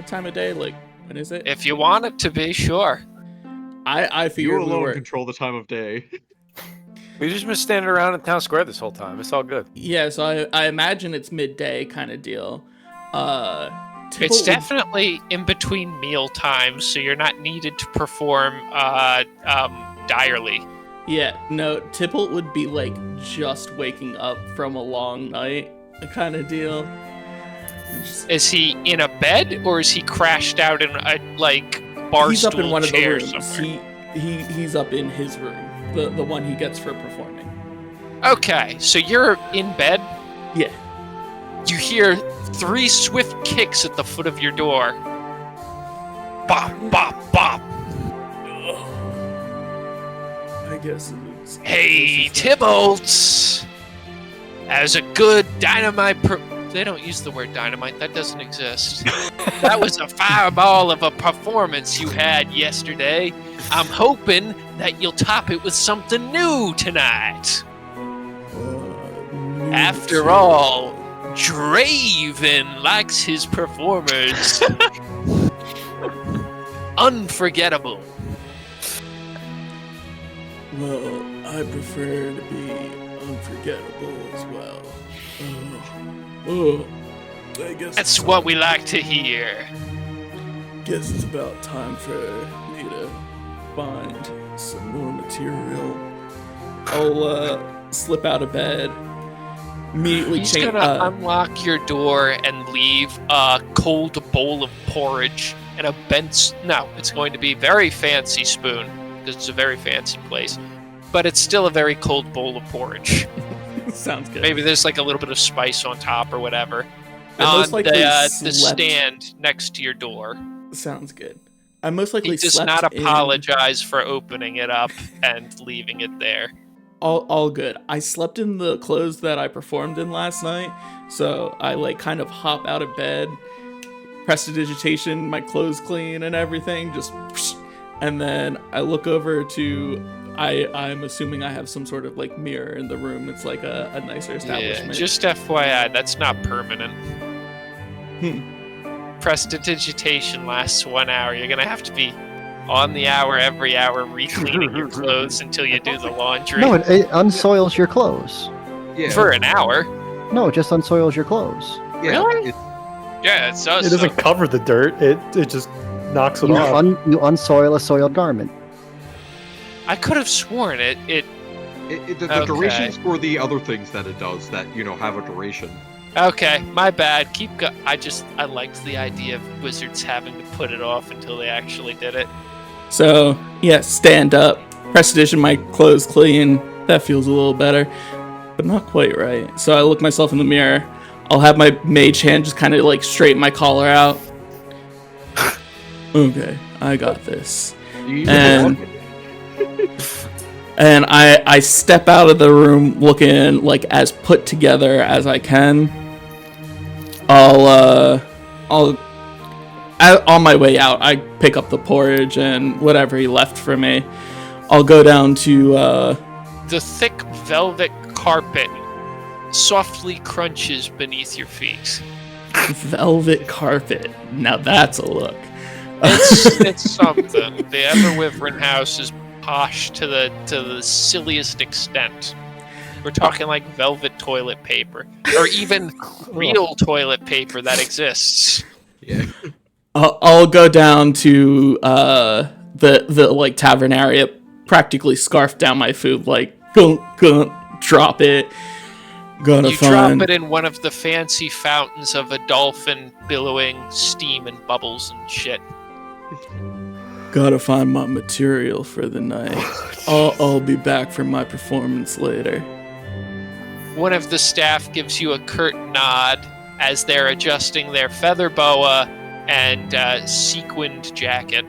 time of day. Like, when is it?
If you want it to be, sure.
I
You
figured we
alone
were...
control the time of day.
We've just been standing around in town square this whole time. It's all good.
Yeah, so I imagine it's midday kind of deal.
It's
Tibalt would-
definitely in between meal times, so you're not needed to perform direly.
Yeah, no, Tibalt would be like just waking up from a long night kind of deal. Just-
Is he in a bed, or is he crashed out in a bar
he's up in
stool
one of the
chair
rooms.
somewhere?
He's up in his room, the one he gets for performing.
Okay, so you're in bed.
Yeah.
You hear 3 swift kicks at the foot of your door. Bop, bop, bop.
I guess it's...
Hey, Tibalt! As a good dynamite they don't use the word dynamite, that doesn't exist. That was a fireball of a performance you had yesterday. I'm hoping that you'll top it with something new tonight. After all, Draven likes his performers unforgettable.
Well, I prefer to be unforgettable as well. I guess
That's
it's
what we like to hear.
Guess it's about time for me to find some more material. I'll slip out of bed. Immediately
He's
change.
gonna unlock your door and leave a cold bowl of porridge and a bent. No, it's going to be very fancy spoon because it's a very fancy place, but it's still a very cold bowl of porridge.
Sounds good.
Maybe there's like a little bit of spice on top or whatever.
I most
On
likely
the
slept-
stand next to your door.
Sounds good. I most likely
He does
slept
not
in-
apologize for opening it up and leaving it there.
All good. I slept in the clothes that I performed in last night, so I like kind of hop out of bed, prestidigitation, my clothes clean and everything, just, and then I look over to. I'm assuming I have some sort of like mirror in the room. It's like a nicer
Yeah,
establishment.
just FYI, that's not permanent. Prestidigitation lasts 1 hour. You're gonna have to be on the hour every hour re-cleaning your clothes until you do the laundry.
No, it unsoils your clothes.
Yeah.
For an hour.
No, it just unsoils your clothes.
Yeah,
Really?
it-
Yeah, it does.
It doesn't cover the dirt. It just knocks it
You,
off.
you unsoil a soiled garment.
I could have sworn it.
the
Okay.
duration's for the other things that it does that, have a duration.
Okay, my bad. Keep go. I liked the idea of wizards having to put it off until they actually did it.
So yeah, stand up, prestidigitation, my clothes clean. That feels a little better, but not quite right. So I look myself in the mirror. I'll have my mage hand just kind of like straighten my collar out. Okay, I got this. And I step out of the room looking like as put together as I can. I'll on my way out, I pick up the porridge and whatever he left for me. I'll go down to
The thick velvet carpet softly crunches beneath your feet.
velvet carpet. Now that's a look.
It's something. The Everwyvern house is posh to the silliest extent. We're talking like velvet toilet paper, or even real toilet paper that exists.
Yeah.
I'll go down to the like tavern area, practically scarf down my food, like gonna drop it. Gonna
You
find.
drop it in one of the fancy fountains of a dolphin billowing steam and bubbles and shit.
Gotta find my material for the night. I'll be back for my performance later.
One of the staff gives you a curt nod as they're adjusting their feather boa and sequined jacket.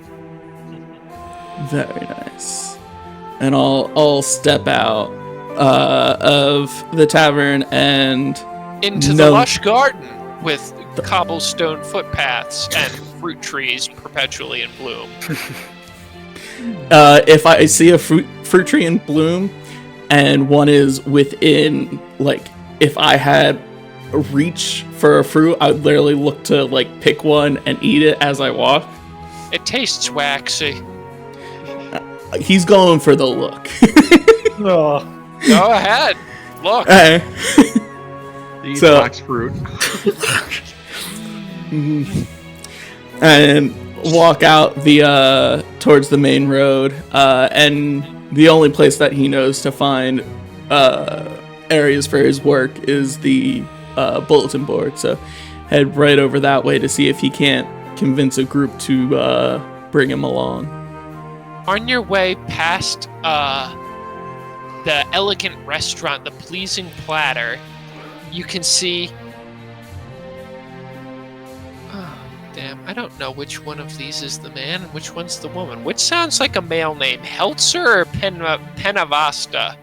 Very nice. And I'll step out of the tavern and
Into the lush garden with cobblestone footpaths and fruit trees perpetually in bloom.
if I see a fruit tree in bloom and one is within, like, if I had a reach for a fruit, I would literally look to like pick one and eat it as I walk.
It tastes waxy.
He's going for the look.
Oh,
Go ahead. Look.
These
So-
wax fruit.
And walk out the towards the main road, and the only place that he knows to find areas for his work is the bulletin board. So head right over that way to see if he can't convince a group to bring him along.
On your way past the elegant restaurant, the Pleasing Platter, you can see... Oh, damn, I don't know which one of these is the man and which one's the woman. Which sounds like a male name, Heltzer or Penavasta?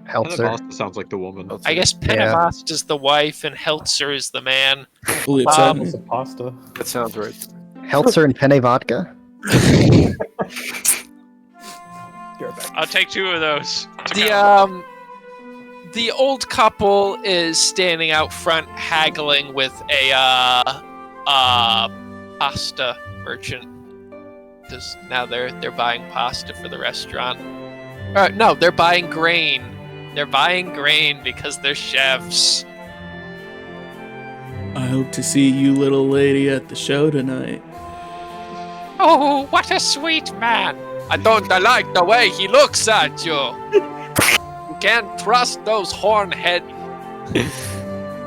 Heltzer.
Penavasta sounds like the woman.
I guess Penavasta's the wife and Heltzer is the man.
Believe
it's a pasta.
That sounds right.
Heltzer and penne vodka.
I'll take 2 of those. to
The
go.
The old couple is standing out front haggling with a pasta merchant. Because now they're buying pasta for the restaurant. No, they're buying grain. They're buying grain because they're chefs.
I hope to see you, little lady, at the show tonight.
Oh, what a sweet man. I don't like the way he looks at you. You can't trust those hornhead.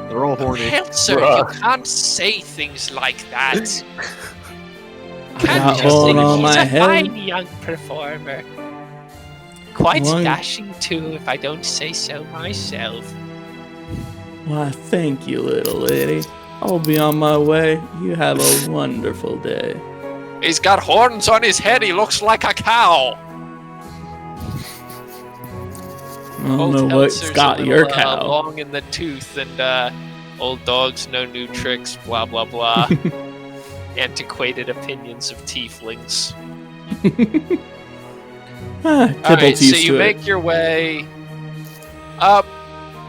They're all horny.
Hell, sir, you can't say things like that.
Got horn on my
He's a
head.
fine young performer. Quite
Why-
dashing too, if I don't say so myself.
Why, thank you, little lady. I'll be on my way. You have a wonderful day.
He's got horns on his head. He looks like a cow.
I don't know what's got your cow.
Long in the tooth and old dogs know new tricks. Blah blah blah. Antiquated opinions of tieflings.
Tibbalt
Alright, so
used
you
to it.
make your way up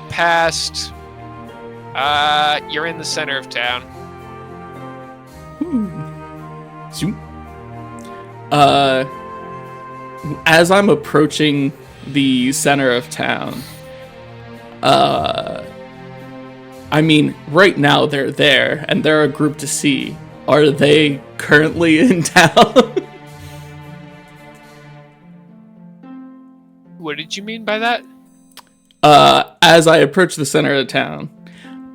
past. You're in the center of town.
Zoom. As I'm approaching the center of town, I mean, right now they're there, and they're a group to see. Are they currently in town?
What did you mean by that?
As I approach the center of town,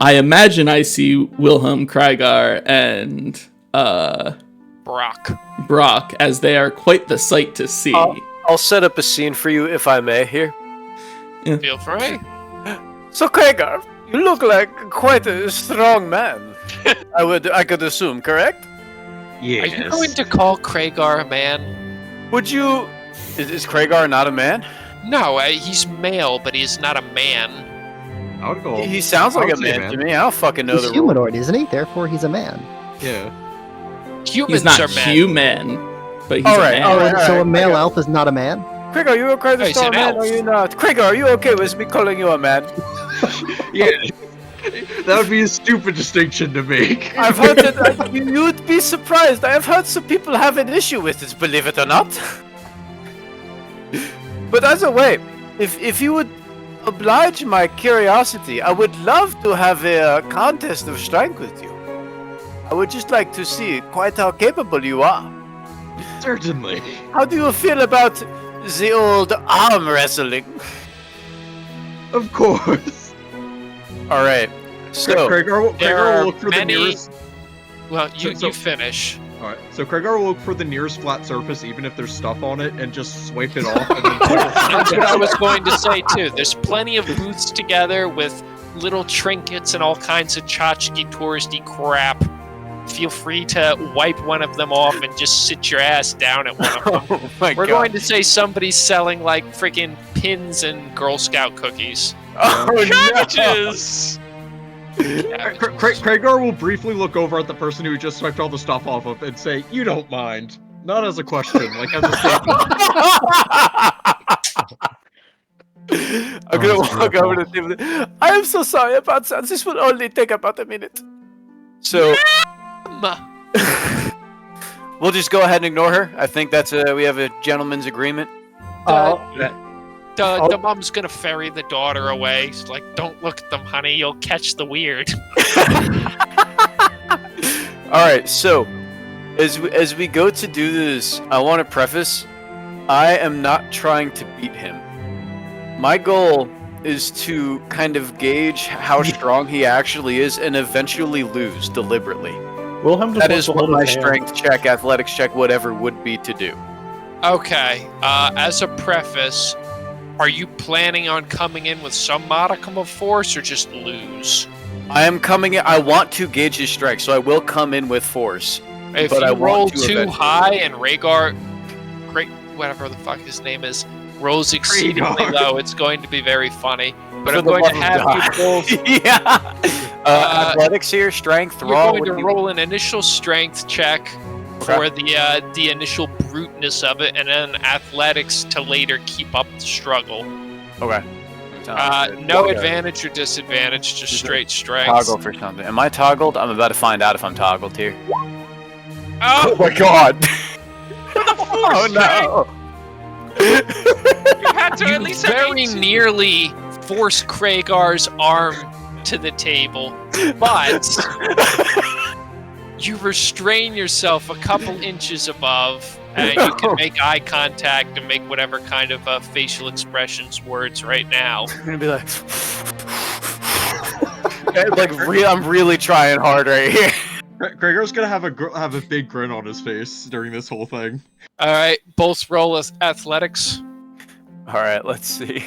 I imagine I see Wilhelm, Kreigar, and Brok, as they are quite the sight to see.
I'll set up a scene for you if I may here.
Feel free.
So Kreigar, you look like quite a strong man. I could assume, correct?
Yes.
Are you going to call Kreigar a man?
Would you? Is Kreigar not a man?
No, he's male, but he's not a man.
I would go.
He sounds like
I
a
would say
man to me. I don't fucking know
He's
the rules.
humanoid, isn't he? Therefore, he's a man.
Yeah.
Humans
He's not
are men.
human, but he's
All
a
right,
man.
all right.
So a male elf is not a man?
Kreigar, you okay to
he's
strong
an
man?
elf.
Are you not? Kreigar, are you okay with me calling you a man?
Yeah. That would be a stupid distinction to make.
I've heard that you'd be surprised. I've heard some people have an issue with it, believe it or not. But as a way, if you would oblige my curiosity, I would love to have a contest of strength with you. I would just like to see quite how capable you are.
Certainly.
How do you feel about the old arm wrestling?
Of course.
All right. So
Kreigar
there
will
are
look for
many-
the nearest.
Well, you
So-
finish.
All right. So Kreigar will look for the nearest flat surface, even if there's stuff on it, and just swipe it off. And then
That's what I was going to say too. There's plenty of booths together with little trinkets and all kinds of tchotchke touristy crap. Feel free to wipe one of them off and just sit your ass down at one of them.
oh my
We're
god.
going to say somebody's selling like freaking pins and Girl Scout cookies.
Oh no.
Cabbages!
Kreigar will briefly look over at the person who just swiped all the stuff off of and say, "You don't mind." Not as a question, like as a statement.
I'm gonna walk over to Tim. I am so sorry about that. This will only take about a minute. So we'll just go ahead and ignore her. I think that's we have a gentleman's agreement.
The mom's gonna ferry the daughter away. She's like, don't look at them, honey. You'll catch the weird.
All right. So as we go to do this, I want to preface: I am not trying to beat him. My goal is to kind of gauge how strong he actually is, and eventually lose deliberately.
Wilhelm just
That
wants
is
to
what
hold
my
his hand.
strength check, athletics check, whatever would be to do.
Okay. As a preface, are you planning on coming in with some modicum of force or just lose?
I am coming in. I want to gauge his strength, so I will come in with force.
If
But
you
I want
roll
to
too
eventually.
high and Rhaegar, great, whatever the fuck his name is, rolls exceedingly
Kreigar.
low, it's going to be very funny. But
For
I'm
the
going to
love of
have
God.
you both.
Yeah. Athletics here, strength,
You're
raw.
going
what
to
do you-
roll an initial strength check for the initial bruteness of it, and then athletics to later keep up the struggle.
Okay.
No advantage or disadvantage, just straight strength.
Toggle for something. Am I toggled? I'm about to find out if I'm toggled here.
Oh,
my god!
oh
no!
You had to at least have
very
18.
nearly force Kreigar's arm to the table, but you restrain yourself a couple inches above, and you can make eye contact and make whatever kind of facial expressions words right now.
I'm gonna be like, I'm really trying hard right here.
Kreigar's gonna have a big grin on his face during this whole thing.
All right, both roll athletics.
All right, let's see.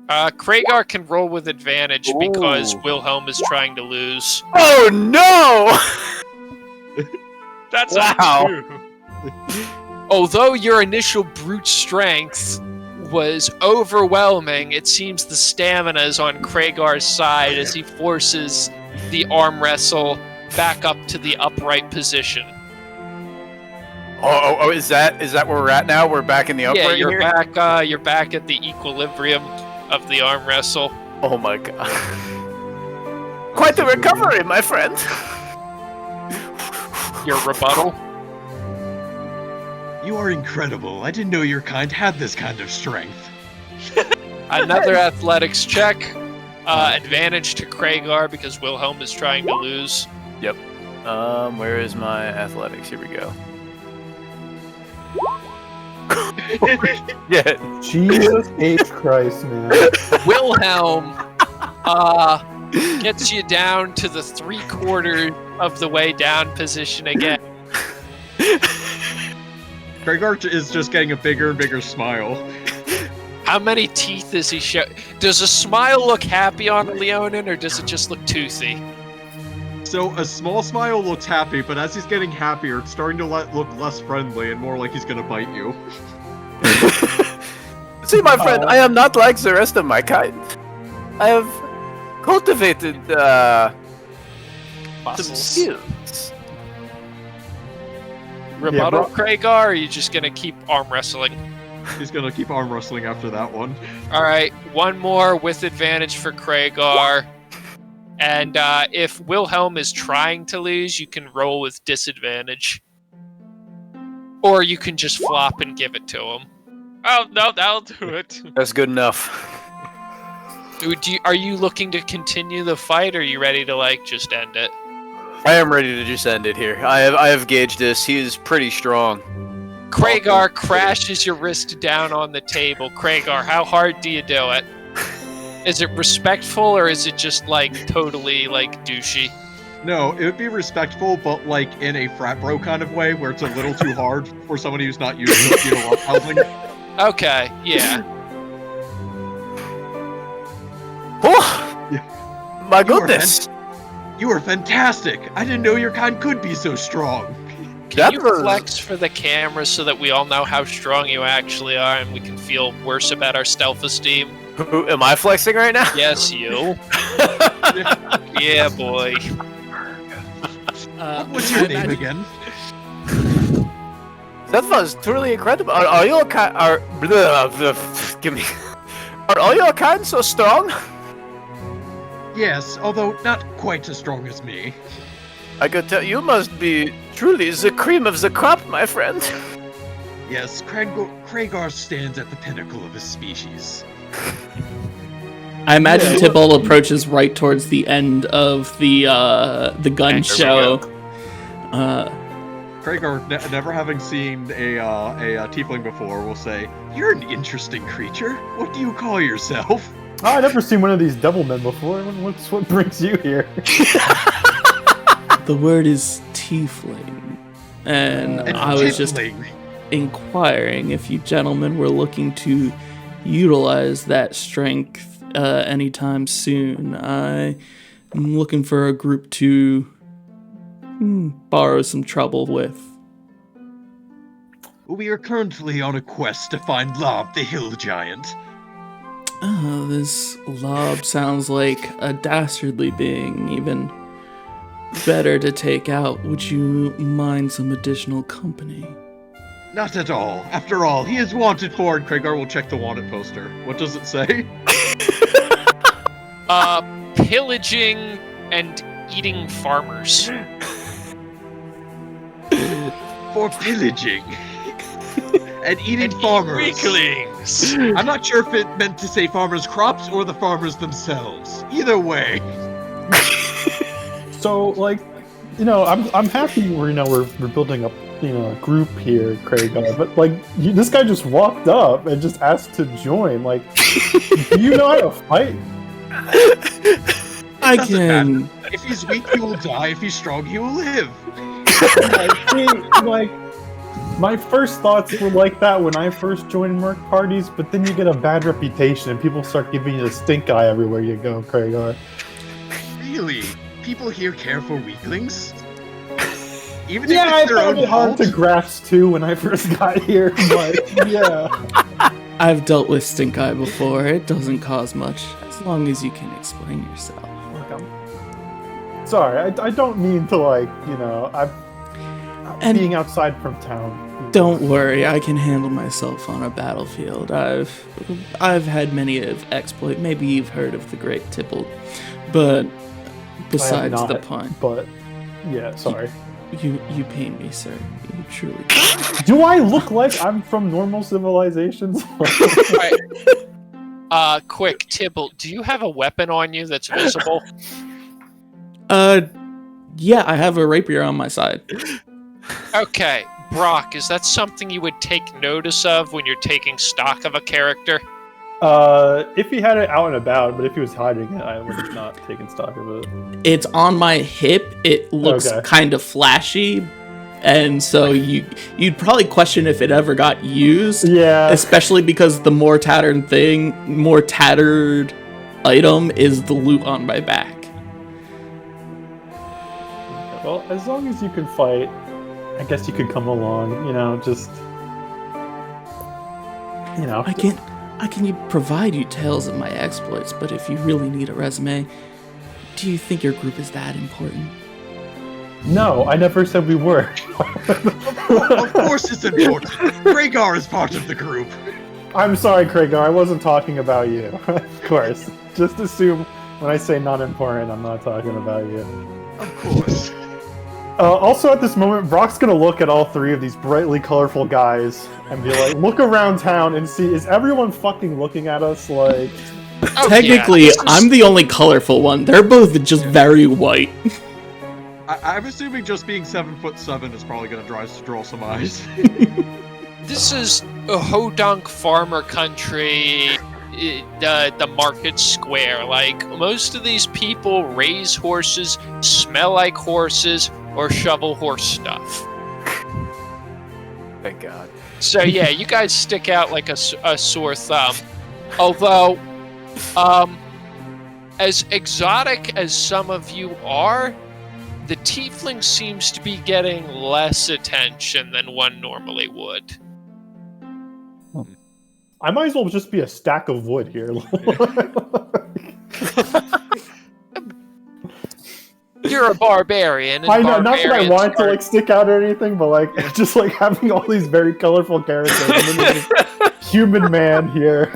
Kreigar can roll with advantage because Wilhelm is trying to lose.
Oh no!
That's
Wow.
a 2.
Although your initial brute strength was overwhelming, it seems the stamina is on Kreigar's side as he forces the arm wrestle back up to the upright position.
Oh, is that where we're at now? We're back in the upright
Yeah, you're
here?
back. You're back at the equilibrium of the arm wrestle.
Oh my god. Quite the recovery, my friend.
Your rebuttal.
You are incredible. I didn't know your kind had this kind of strength.
Another athletics check. Advantage to Kreigar because Wilhelm is trying to lose.
Yep. Where is my athletics? Here we go. Yeah.
Jesus H. Christ, man.
Wilhelm gets you down to the 3/4 of the way down position again.
Kreigar is just getting a bigger and bigger smile.
How many teeth is he show? Does a smile look happy on Leonin, or does it just look toothy?
So a small smile looks happy, but as he's getting happier, it's starting to look less friendly and more like he's gonna bite you.
See, my friend, I am not like the rest of my kind. I have cultivated some
Muscles.
skills.
Rebuttal,
Brok.
Kreigar, or are you just gonna keep arm wrestling?
He's gonna keep arm wrestling after that one.
All right, one more with advantage for Kreigar. And if Wilhelm is trying to lose, you can roll with disadvantage. Or you can just flop and give it to him.
Oh, no, that'll do it.
That's good enough.
Are you looking to continue the fight, or are you ready to, just end it?
I am ready to just end it here. I have gauged this. He is pretty strong.
Kreigar crashes your wrist down on the table. Kreigar, how hard do you do it? Is it respectful, or is it just, totally, douchey?
No, it would be respectful, but in a frat bro kind of way, where it's a little too hard for somebody who's not used to housing.
Okay, yeah.
Oh, my goodness!
You are fantastic! I didn't know your kind could be so strong.
Can you flex for the camera so that we all know how strong you actually are and we can feel worse about our self-esteem?
Who, am I flexing right now?
Yes, you. Yeah, boy.
What's your name again?
That was truly incredible. Are your kind? Give me. Are all your kind so strong?
Yes, although not quite as strong as me.
I could tell you must be truly the cream of the crop, my friend.
Yes, Kreigar stands at the pinnacle of his species.
I imagine Tibalt approaches right towards the end of the gun show.
Kreigar, never having seen a tiefling before, will say, "You're an interesting creature. What do you call yourself?"
Oh, I've never seen one of these devil men before. What brings you here?
The word is tiefling, and I was just inquiring if you gentlemen were looking to utilize that strength anytime soon. I am looking for a group to borrow some trouble with.
We are currently on a quest to find Lob, the hill giant.
Oh, this Lob sounds like a dastardly being, even better to take out. Would you mind some additional company?
Not at all. After all, he is wanted for, and Kreigar will check the wanted poster. What does it say?
Pillaging and eating farmers.
For pillaging and eating farmers.
Weaklings.
I'm not sure if it meant to say farmers' crops or the farmers themselves. Either way.
So, like, I'm happy we're building up, a group here, Kreigar. But like, this guy just walked up and just asked to join. Like, do you know how to fight?
I
Doesn't
can.
matter. If he's weak, he will die. If he's strong, he will live.
Like, my first thoughts were like that when I first joined Merc parties, but then you get a bad reputation and people start giving you the stink eye everywhere you go, Kreigar.
Really? People here care for weaklings? Even
Yeah,
if
I
it's their
found
own
it hard
fault?
to grasp too when I first got here, but yeah.
I've dealt with stink eye before. It doesn't cause much, as long as you can explain yourself.
Look, I'm sorry, I don't mean to, like, I'm
And-
being outside from town.
Don't worry, I can handle myself on a battlefield. I've had many of exploit. Maybe you've heard of the Great Tibalt, but besides
not,
the pun,
But yeah, sorry.
you pain me, sir. You truly.
Do I look like I'm from normal civilizations?
Quick, Tibalt, do you have a weapon on you that's visible?
Yeah, I have a rapier on my side.
Okay, Brok, is that something you would take notice of when you're taking stock of a character?
If he had it out and about, but if he was hiding it, I would have not taken stock of it.
It's on my hip. It looks
Okay.
kind of flashy, and so you'd probably question if it ever got used.
Yeah.
Especially because the more tattered item is the loot on my back.
Well, as long as you can fight, I guess you could come along. Just.
I can provide you tales of my exploits, but if you really need a resume, do you think your group is that important?
No, I never said we were.
Of course it's important. Kreigar is part of the group.
I'm sorry, Kreigar. I wasn't talking about you. Of course. Just assume when I say not important, I'm not talking about you.
Of course.
Also, at this moment, Brok's gonna look at all three of these brightly colorful guys and be like, look around town and see, is everyone fucking looking at us like...
Oh,
Technically,
yeah, this is-
I'm the only colorful one. They're both just very white.
I'm assuming just being 7'7" is probably going to draw some eyes.
This is a hodunk farmer country, the market square. Like, most of these people raise horses, smell like horses, or shovel horse stuff.
Thank God.
So yeah, you guys stick out like a sore thumb. Although, as exotic as some of you are, the tiefling seems to be getting less attention than one normally would.
I might as well just be a stack of wood here.
You're a barbarian. And
I know, not that I
barbarians
wanted to
are-
like stick out or anything, but like just like having all these very colorful characters and then there's this human man here.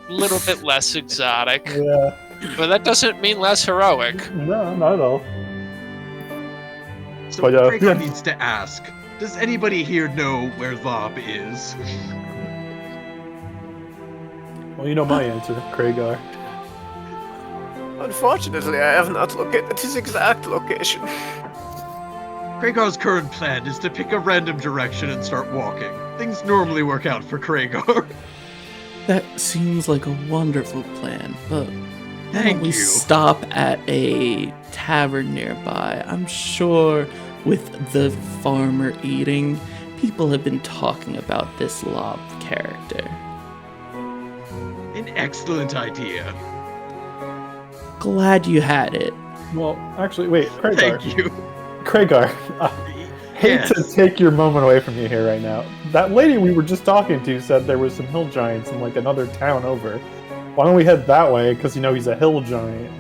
a little bit less exotic,
Yeah,
but that doesn't mean less heroic.
no, not at all.
So
But,
Kreigar
yeah.
needs to ask, does anybody here know where Lob is?
Well, you know my answer, Kreigar.
Unfortunately, I have not located his exact location.
Kreigar's current plan is to pick a random direction and start walking. Things normally work out for Kreigar.
That seems like a wonderful plan, but why
Thank
don't we
you.
stop at a tavern nearby? I'm sure with the farmer eating, people have been talking about this Lob character.
An excellent idea.
Glad you had it.
Well, actually, wait, Kreigar.
Thank you.
Kreigar, hate
Yes.
to take your moment away from you here right now. That lady we were just talking to said there was some hill giants in like another town over. Why don't we head that way? Because he's a hill giant.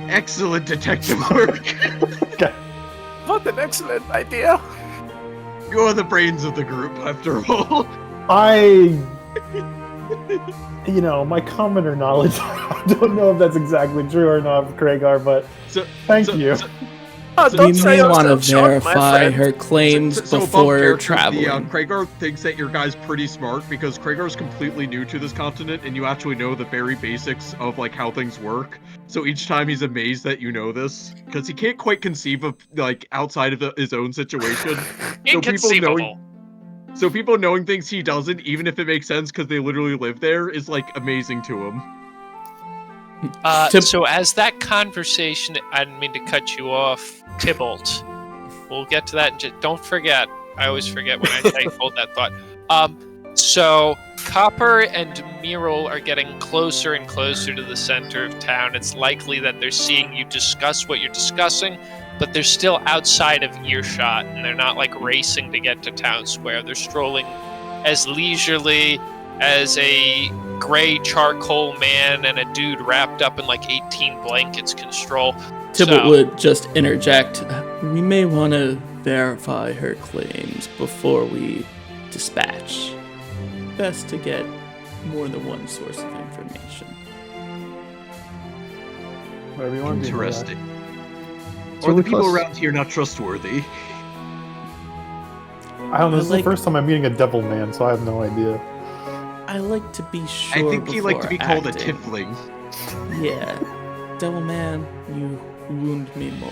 Excellent detective work.
Okay.
What an excellent idea.
You're the brains of the group, after all.
My commoner knowledge, I don't know if that's exactly true or not, Kreigar, but thank you.
We may want to verify her claims
above
before
character,
traveling.
Kreigar thinks that your guy's pretty smart because Kreigar's completely new to this continent, and you actually know the very basics of like how things work. So each time he's amazed that you know this, because he can't quite conceive of like outside of his own situation.
Inconceivable.
So people knowing things he doesn't, even if it makes sense because they literally live there, is like amazing to him.
So as that conversation, I didn't mean to cut you off, Tibalt. We'll get to that. Don't forget. I always forget when I hold that thought. So Copper and Myrl are getting closer and closer to the center of town. It's likely that they're seeing you discuss what you're discussing, but they're still outside of earshot, and they're not like racing to get to town square. They're strolling as leisurely as a gray charcoal man and a dude wrapped up in like 18 blankets can stroll.
Tibalt would just interject. We may want to verify her claims before we dispatch. Best to get more than one source of information.
Whatever you want to do.
Interesting.
It's
Are
really
the people
close.
around here not trustworthy?
I don't know, this is
Like-
the first time I'm meeting a devil man, so I have no idea.
I like to be sure.
I think he liked to be called a
acting.
tiefling.
Yeah. Devil man, you wound me more.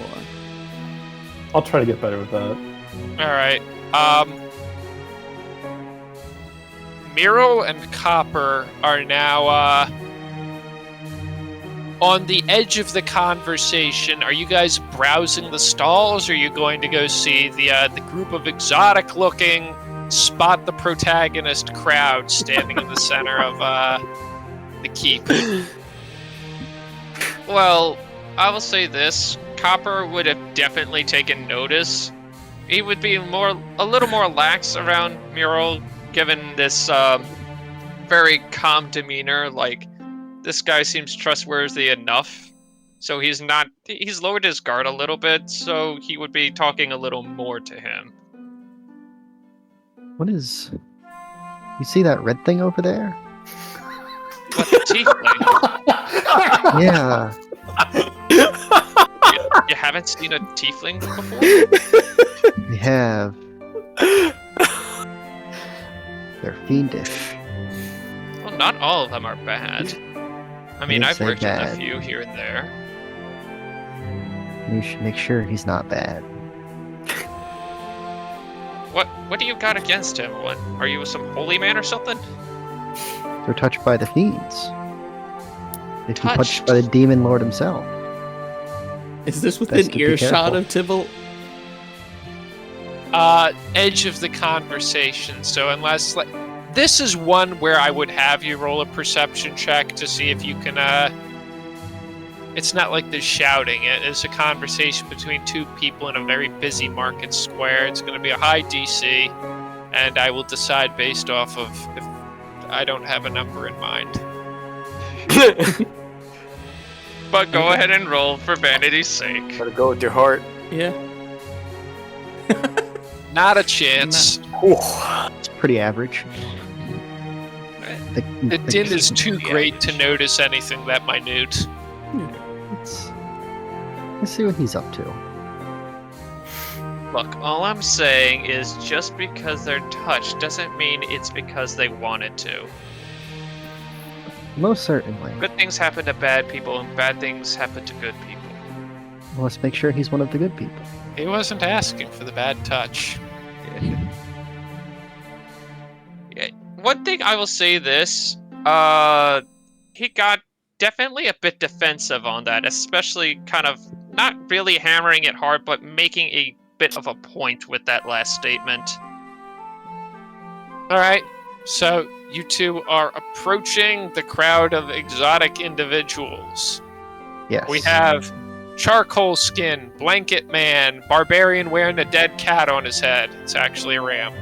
I'll try to get better with that.
All right. Myrl and Copper are now on the edge of the conversation. Are you guys browsing the stalls, or are you going to go see the group of exotic-looking, spot the protagonist crowd standing in the center of the keep?
Well, I will say this. Copper would have definitely taken notice. He would be a little more lax around Myrl, given this very calm demeanor. Like, this guy seems trustworthy enough. So he's lowered his guard a little bit, so he would be talking a little more to him.
What is... You see that red thing over there?
What, the tiefling?
Yeah.
You haven't seen a tiefling before?
We have. They're fiendish.
Well, not all of them are bad. I mean,
didn't
I've
say
worked with a
bad.
few here and there.
You should make sure he's not bad.
What do you got against him? What, are you some holy man or something?
They're touched by the fiends. If you touched
Touched?
by the demon lord himself.
Is this
Best
within
to be
earshot
careful.
of Tibalt?
Edge of the conversation. So unless this is one where I would have you roll a perception check to see if you can. It's not like they're shouting. It's a conversation between two people in a very busy market square. It's going to be a high DC, and I will decide based off of if I don't have a number in mind.
But go ahead and roll for vanity's sake.
Gotta go with your heart.
Yeah.
Not a chance.
It's pretty average.
The din is too great to notice anything that minute.
Let's see what he's up to.
Look, all I'm saying is just because they're touched doesn't mean it's because they wanted to.
Most certainly.
Good things happen to bad people, and bad things happen to good people.
Well, let's make sure he's one of the good people.
He wasn't asking for the bad touch.
Yeah. One thing I will say this, he got definitely a bit defensive on that, especially kind of not really hammering it hard, but making a bit of a point with that last statement.
All right, so you two are approaching the crowd of exotic individuals.
Yes.
We have charcoal skin, blanket man, barbarian wearing a dead cat on his head. It's actually a ram.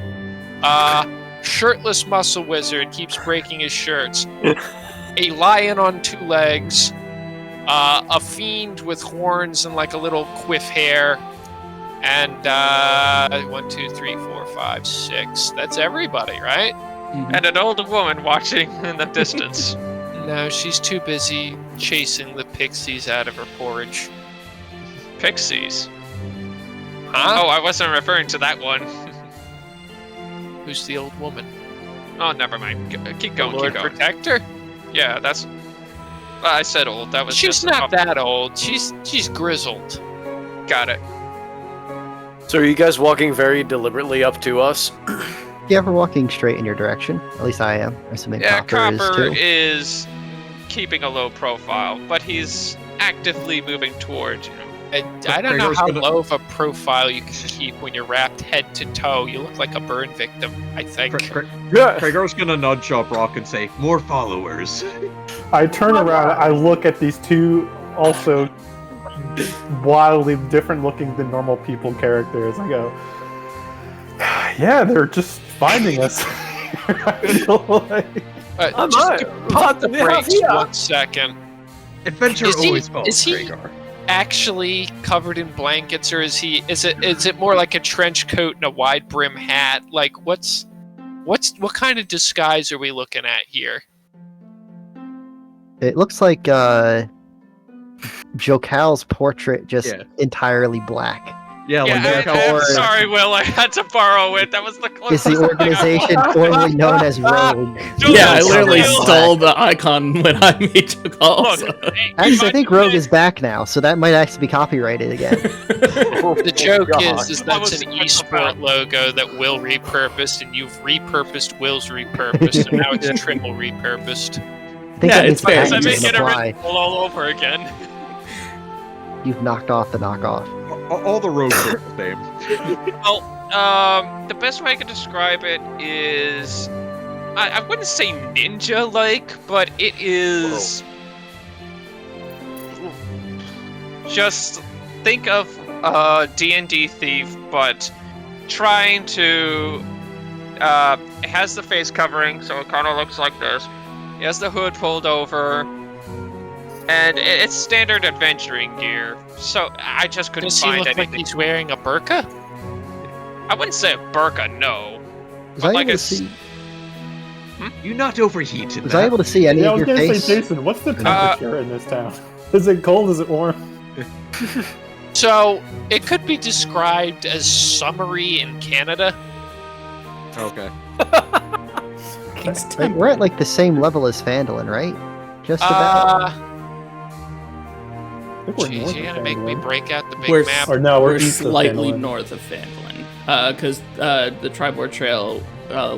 Shirtless muscle wizard keeps breaking his shirts. A lion on two legs. A fiend with horns and like a little quiff hair. And 1, 2, 3, 4, 5, 6. That's everybody, right?
and an old woman watching in the distance.
No, she's too busy chasing the pixies out of her porridge.
Pixies.
Huh?
Oh, I wasn't referring to that one.
Who's the old woman?
Oh, never mind. Keep
The
going.
Lord
Keep going.
Protector?
Yeah, that's. I said old. That was.
She's
just
not that old. She's grizzled.
Got it.
So are you guys walking very deliberately up to us?
Yeah, we're walking straight in your direction. At least I am. Assuming
Yeah,
Copper is too.
keeping a low profile, but he's actively moving toward you.
I don't know
Kreigar's
how
gonna-
low of a profile you can keep when you're wrapped head to toe. You look like a burn victim, I think.
Kreigar's gonna nudge Brok and say, "More followers."
I turn around. I look at these two also wildly different looking than normal people characters. I go, yeah, they're just finding us.
Just pump the brakes 1 second.
Adventure
Is he-
always follows
is he-
Kreigar.
Actually covered in blankets, or is it more like a trench coat and a wide brim hat? Like what kind of disguise are we looking at here?
It looks like Jokal's portrait just
Yeah.
entirely black.
Yeah, like
Yeah,
Jokel-
I'm sorry, Will. I had to borrow it. That was the
Is
closest
the
thing I
organization
got.
formerly known as Rogue?
Yeah, I
Jokel's
literally
real.
stole the icon when I made the call.
Look,
so-
Actually, I think Rogue is back now, so that might actually be copyrighted again.
The joke is
That
that's
was
an
what
esport logo that Will repurposed, and you've repurposed Will's repurposed, and now it's triple repurposed.
I think
Yeah,
that
it's
means
fair.
I
patent
make
doesn't
it
apply.
original all over again.
You've knocked off the knockoff.
all the rogues are the same.
Well, the best way I can describe it is, I wouldn't say ninja-like, but it is. Just think of a D&D thief, but trying to. It has the face covering, so it kind of looks like this. He has the hood pulled over, and it's standard adventuring gear. So I just couldn't
Does he
find
look like
anything.
he's wearing a burqa?
I wouldn't say a burqa, no.
Was
But
I
like
able to
a
see?
You not overheated.
Was I able to see any
Yeah, I
of
was
your
gonna
face?
say, Jason, what's the temperature in this town? Is it cold? Is it warm?
So it could be described as summery in Canada.
Okay.
Right, we're at like the same level as Phandalin, right? Just about.
I think we're
Jeez,
north
you're
of
gonna make me
Phandalin.
break out the big
We're
map.
Or no, we're
We're
east of
slightly
Phandalin.
north of Phandalin, because the Tribord Trail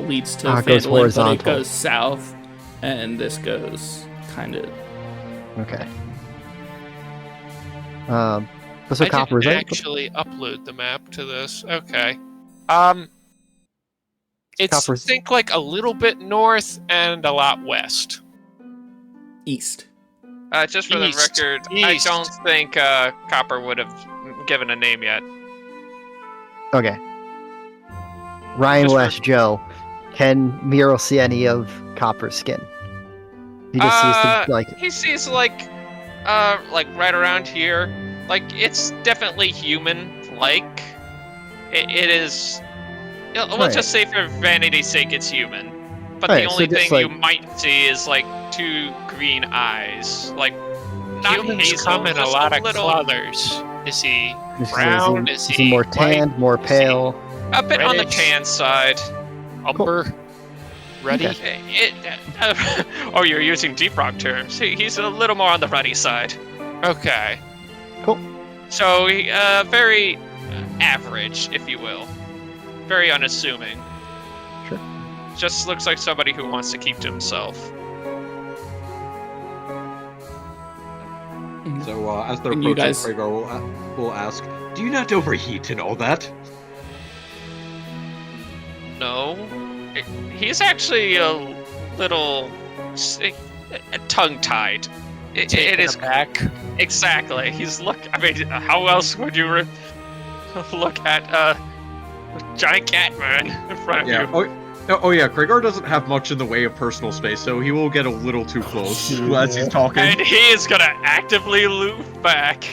leads to
Ah, it goes
Phandalin, but it
horizontal.
goes south, and this goes kind of.
Okay. So
I
Copper, is
didn't
that
actually upload the map to this. Okay. It's
Copper's-
think like a little bit north and a lot west.
East.
Just for
East.
the record,
East.
I don't think Copper would have given a name yet.
Okay. Ryan
Just for-
West, Joe. Can Myrl see any of Copper's skin? He just sees the, like.
He sees like right around here. Like it's definitely human-like. It is. Let's
Right.
just say for vanity's sake, it's human. But
Right,
the
so
only
just,
thing
like-
you might see is like two green eyes, like not
Humans
hazel,
come in a
just
lot of
little,
colors. Is he
Is
brown?
he,
Is
is he more
white?
tanned, more
Is he
pale?
a bit on the
reddish?
tan side.
umber? Ready?
Okay.
Oh, you're using deep rock terms. He's a little more on the ruddy side.
Okay.
So, very average, if you will. Very unassuming.
Sure.
Just looks like somebody who wants to keep to himself.
So as they're
And you
approaching,
guys-
Kreigar will ask, "Do you not overheat and all that?"
No. He's actually a little tongue-tied. It is
back.
exactly. He's I mean, how else would you look at a giant cat man in front of
Yeah.
you?
Oh yeah. Kreigar doesn't have much in the way of personal space, so he will get a little too close as he's talking.
And he is gonna actively aloof back,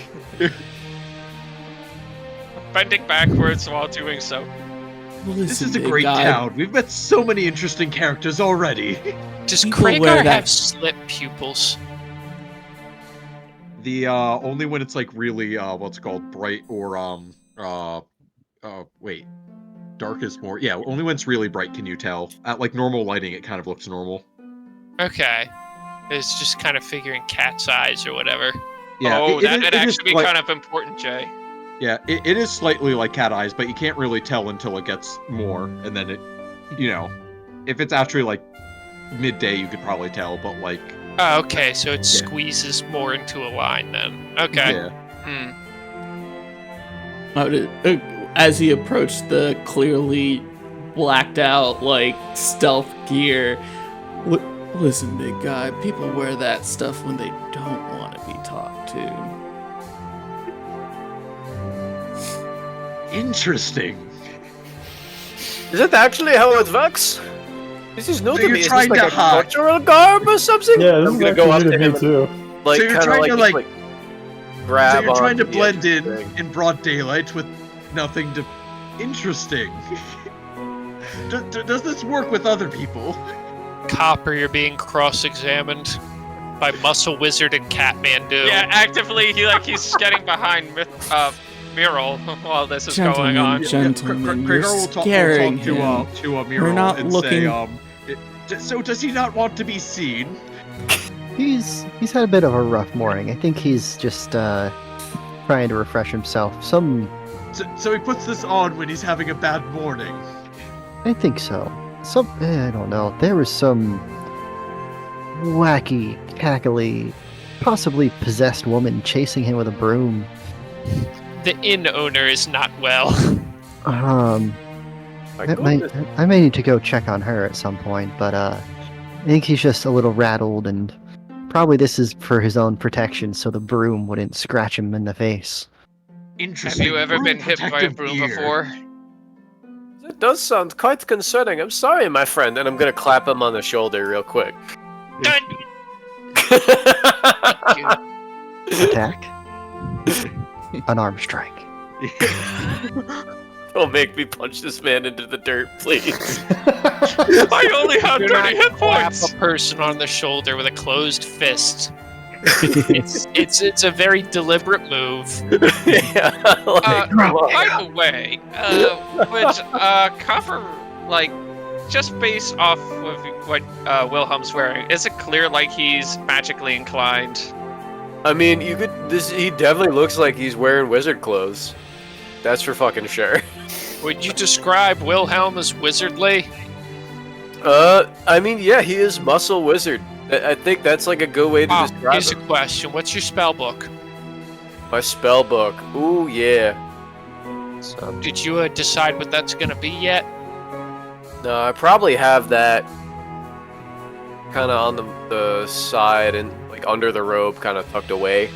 bending backwards while doing so.
This
Listen,
is a
big
great
guy,
town. We've met so many interesting characters already.
Does
People wear
Kreigar
that-
have slit pupils?
The only when it's like really what's it called, bright or wait, dark is more. Yeah, only when it's really bright can you tell. At like normal lighting, it kind of looks normal.
Okay. It's just kind of figuring cat's eyes or whatever.
Yeah,
oh, that would
it is
actually be
like-
kind of important, Jay.
Yeah, it is slightly like cat eyes, but you can't really tell until it gets more, and then it, if it's actually like midday, you could probably tell, but like.
Oh, okay, so it squeezes more into a line then. Okay.
Yeah.
As he approached the clearly blacked out, like, stealth gear, listen, big guy, people wear that stuff when they don't want to be talked to.
Interesting.
Is that actually how it works? This is new
So
to
you're
me. Is this
trying
like
to
a
hide-
cultural garb or something?
Yeah, this
I'm
is
gonna go up
actually
to
new
him
to me
and,
too.
like,
So you're
kind of
trying
like,
to,
just,
like-
grab
So you're
on
trying to
the
blend
edge
in
of the thing.
in broad daylight with nothing to. Interesting. Does this work with other people?
Copper, you're being cross-examined by Muscle Wizard and Catmandu.
Yeah, actively, he's getting behind Myrl while this is going on.
Gentlemen, you're
Kreigar will talk
scaring
to
him.
Myrl
We're not
and
looking-
say, so does he not want to be seen?
He's had a bit of a rough morning. I think he's just trying to refresh himself.
So he puts this on when he's having a bad morning.
I think so. I don't know. There was some wacky, cackly, possibly possessed woman chasing him with a broom.
The inn owner is not well.
My goodness.
I may need to go check on her at some point, but I think he's just a little rattled, and probably this is for his own protection, so the broom wouldn't scratch him in the face.
Have
Interesting.
you ever been hit by a
protective
broom
gear.
before?
That does sound quite concerning. I'm sorry, my friend. And I'm gonna clap him on the shoulder real quick.
Attack. An arm strike.
Don't make me punch this man into the dirt, please.
I only have
Do
30
not
hit
clap
points!
a person on the shoulder with a closed fist. It's a very deliberate move.
Yeah, like, come on.
By the way, would Copper, like, just based off of what Wilhelm's wearing, is it clear like he's magically inclined?
I mean, you could. He definitely looks like he's wearing wizard clothes. That's for fucking sure.
Would you describe Wilhelm as wizardly?
I mean, yeah, he is muscle wizard. I think that's like a good way to describe
Here's a
him.
question. What's your spell book?
My spell book. Ooh, yeah.
Did you decide what that's going to be yet?
No, I probably have that kind of on the side and like under the robe, kind of tucked away.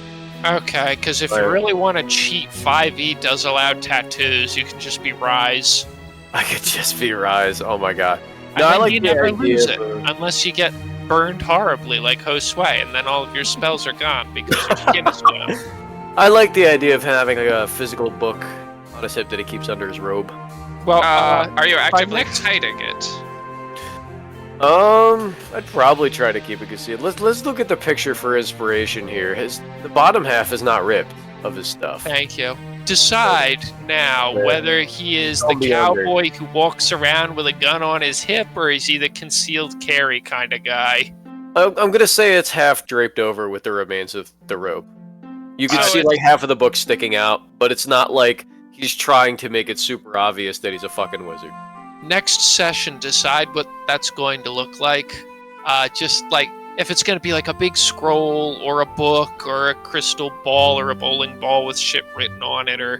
Okay, because if you really want to cheat, 5e does allow tattoos. You can just be Rise.
I could just be Rise. Oh my god.
And
No, I
then
like
you
the
never
idea
lose it,
of-
unless you get burned horribly like Josue, and then all of your spells are gone because your skin is gone.
I like the idea of having like a physical book on his hip that he keeps under his robe.
Well,
Are you actively
next-
hiding it?
I'd probably try to keep it concealed. Let's look at the picture for inspiration here. The bottom half is not ripped of his stuff.
thank you. Decide now
Yeah.
whether he is the
Don't be under.
cowboy who walks around with a gun on his hip, or is he the concealed carry kind of guy?
I'm gonna say it's half draped over with the remains of the robe. You can
Oh,
see
it's-
like half of the book sticking out, but it's not like he's trying to make it super obvious that he's a fucking wizard.
Next session, decide what that's going to look like. Just like if it's going to be like a big scroll or a book or a crystal ball or a bowling ball with shit written on it, or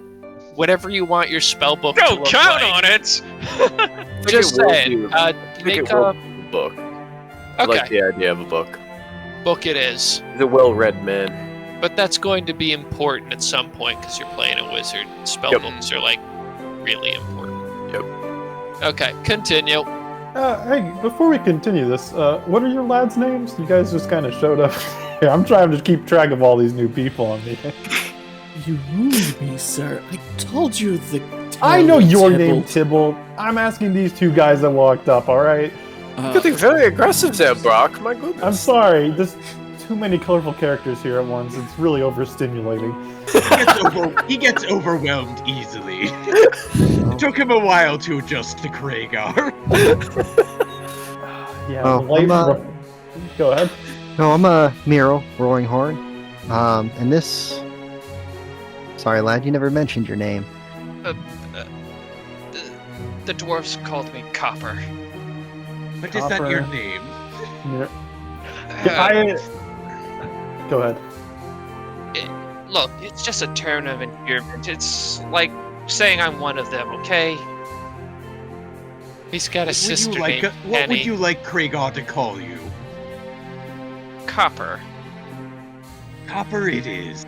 whatever you want your spell book to
Don't
look
count
like.
on it!
Just
it will
saying.
be- I think
Make
it will
a
be a book. I like
okay
the idea of a book.
book. It is,
He's a well-read man.
but that's going to be important at some point because you're playing a wizard. Spell
Yep.
books are like really important.
Yep.
Okay, continue.
Hey, before we continue this, what are your lads' names? You guys just kind of showed up. Yeah, I'm trying to keep track of all these new people on me.
You ruined me, sir. I told you the
I know your
Tibalt.
name, Tibalt. I'm asking these two guys that walked up, alright?
Uh,
Getting very aggressive there, Brok. My goodness.
I'm sorry, there's too many colorful characters here at once. It's really overstimulating.
He gets overwhelmed easily. It took him a while to adjust to Kreigar.
Yeah,
Oh,
the light- Go ahead.
No, I'm Myrl, Roaring Horn. And this... Sorry, lad, you never mentioned your name.
The dwarves called me Copper.
But is that
Copper.
your name?
Go ahead.
Look, it's just a term of endearment. It's like saying I'm one of them, okay?
He's got a sister
What
named
would
Penny.
you like Kreigar to call you?
Copper.
Copper it is.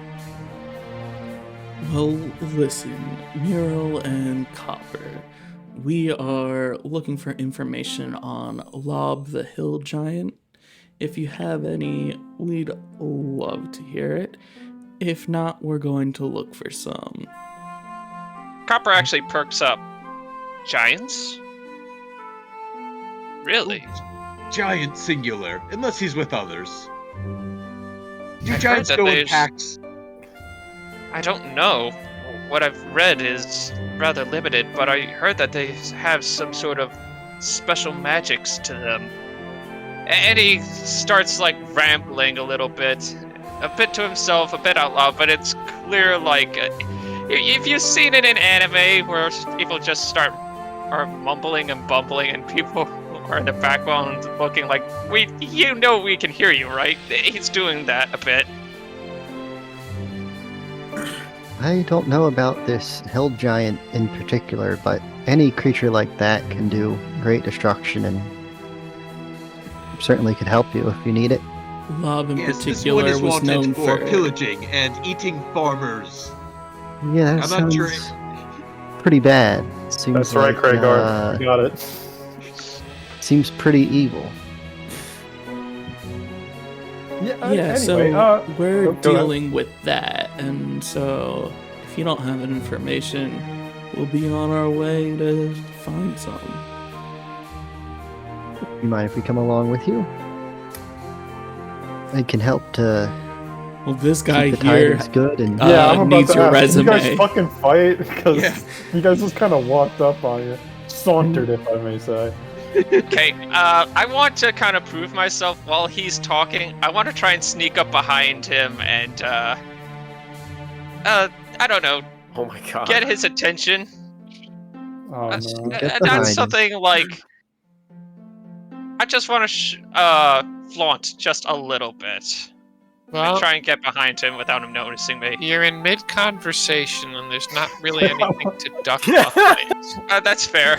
Well, listen, Myrl and Copper. We are looking for information on Lob the Hill Giant. If you have any, we'd love to hear it. If not, we're going to look for some.
Copper actually perks up. Giants? Really?
Giant singular, unless he's with others. Do
I've
giants
heard that
go in
there's-
packs?
I don't know. What I've read is rather limited, but I heard that they have some sort of special magics to them. And he starts like rambling a bit to himself, a bit out loud, but it's clear like if you've seen it in anime where people just are mumbling and bumbling and people are in the background looking like, we can hear you, right? He's doing that a bit.
I don't know about this hill giant in particular, but any creature like that can do great destruction and certainly could help you if you need it.
Lob in
Yes, this
particular
one is
was
wanted
known
for
for
pillaging and eating farmers.
Yeah, that
I'm not
sounds
sure-
pretty bad. Seems
That's right,
like,
Kreigar. You got it.
seems pretty evil.
Yeah,
anyway,
so we're
go ahead.
dealing with that, and so if you don't have that information, we'll be on our way to find some.
You mind if we come along with you? It can help to
Well, this guy
keep the
here
tidings good and
Yeah, I'm about
needs
to
your
ask, did you
resume.
guys fucking fight? Because
Yeah.
you guys just kind of walked up on you. Sauntered, if I may say.
Okay, I want to kind of prove myself while he's talking. I want to try and sneak up behind him and, I don't know,
Oh my god.
get his attention.
Oh,
That's,
no.
Get
that's
behind him.
something like, I just want to flaunt just a little bit.
Well,
And try and get behind him without him noticing me.
you're in mid-conversation, and there's not really anything to duck behind.
That's fair.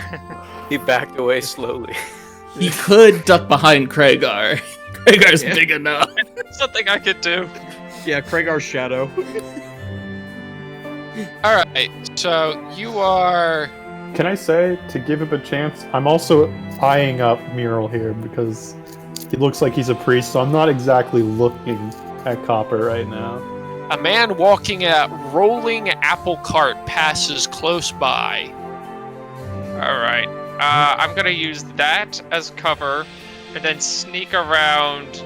He backed away slowly.
He could duck behind Kreigar. Kreigar's
Yeah.
big enough.
Something I could do.
Yeah, Kreigar's shadow.
Alright, so you are...
Can I say, to give him a chance, I'm also eyeing up Myrl here because he looks like he's a priest, so I'm not exactly looking at Copper right now.
A man walking a rolling apple cart passes close by.
Alright. I'm gonna use that as cover and then sneak around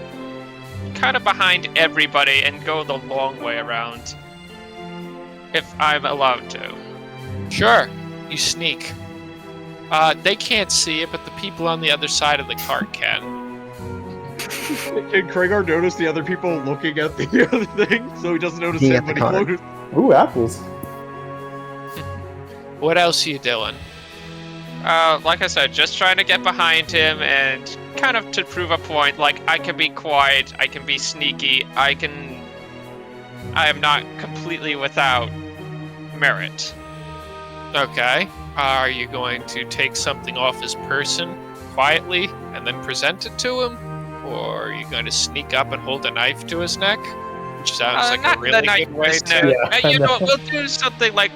kind of behind everybody and go the long way around. If I'm allowed to.
Sure, you sneak. They can't see it, but the people on the other side of the cart can.
Can Kreigar notice the other people looking at the other thing, so he doesn't notice
Looking
him
at the
when he
card.
looks?
Ooh, apples.
What else are you doing?
Like I said, just trying to get behind him and kind of to prove a point. Like, I can be quiet, I can be sneaky, I am not completely without merit.
Okay. Are you going to take something off his person quietly and then present it to him? Or are you going to sneak up and hold a knife to his neck? Which sounds like
not
a really
the knife
good way
his
to...
neck.
Yeah,
You know,
I know.
we'll do something like,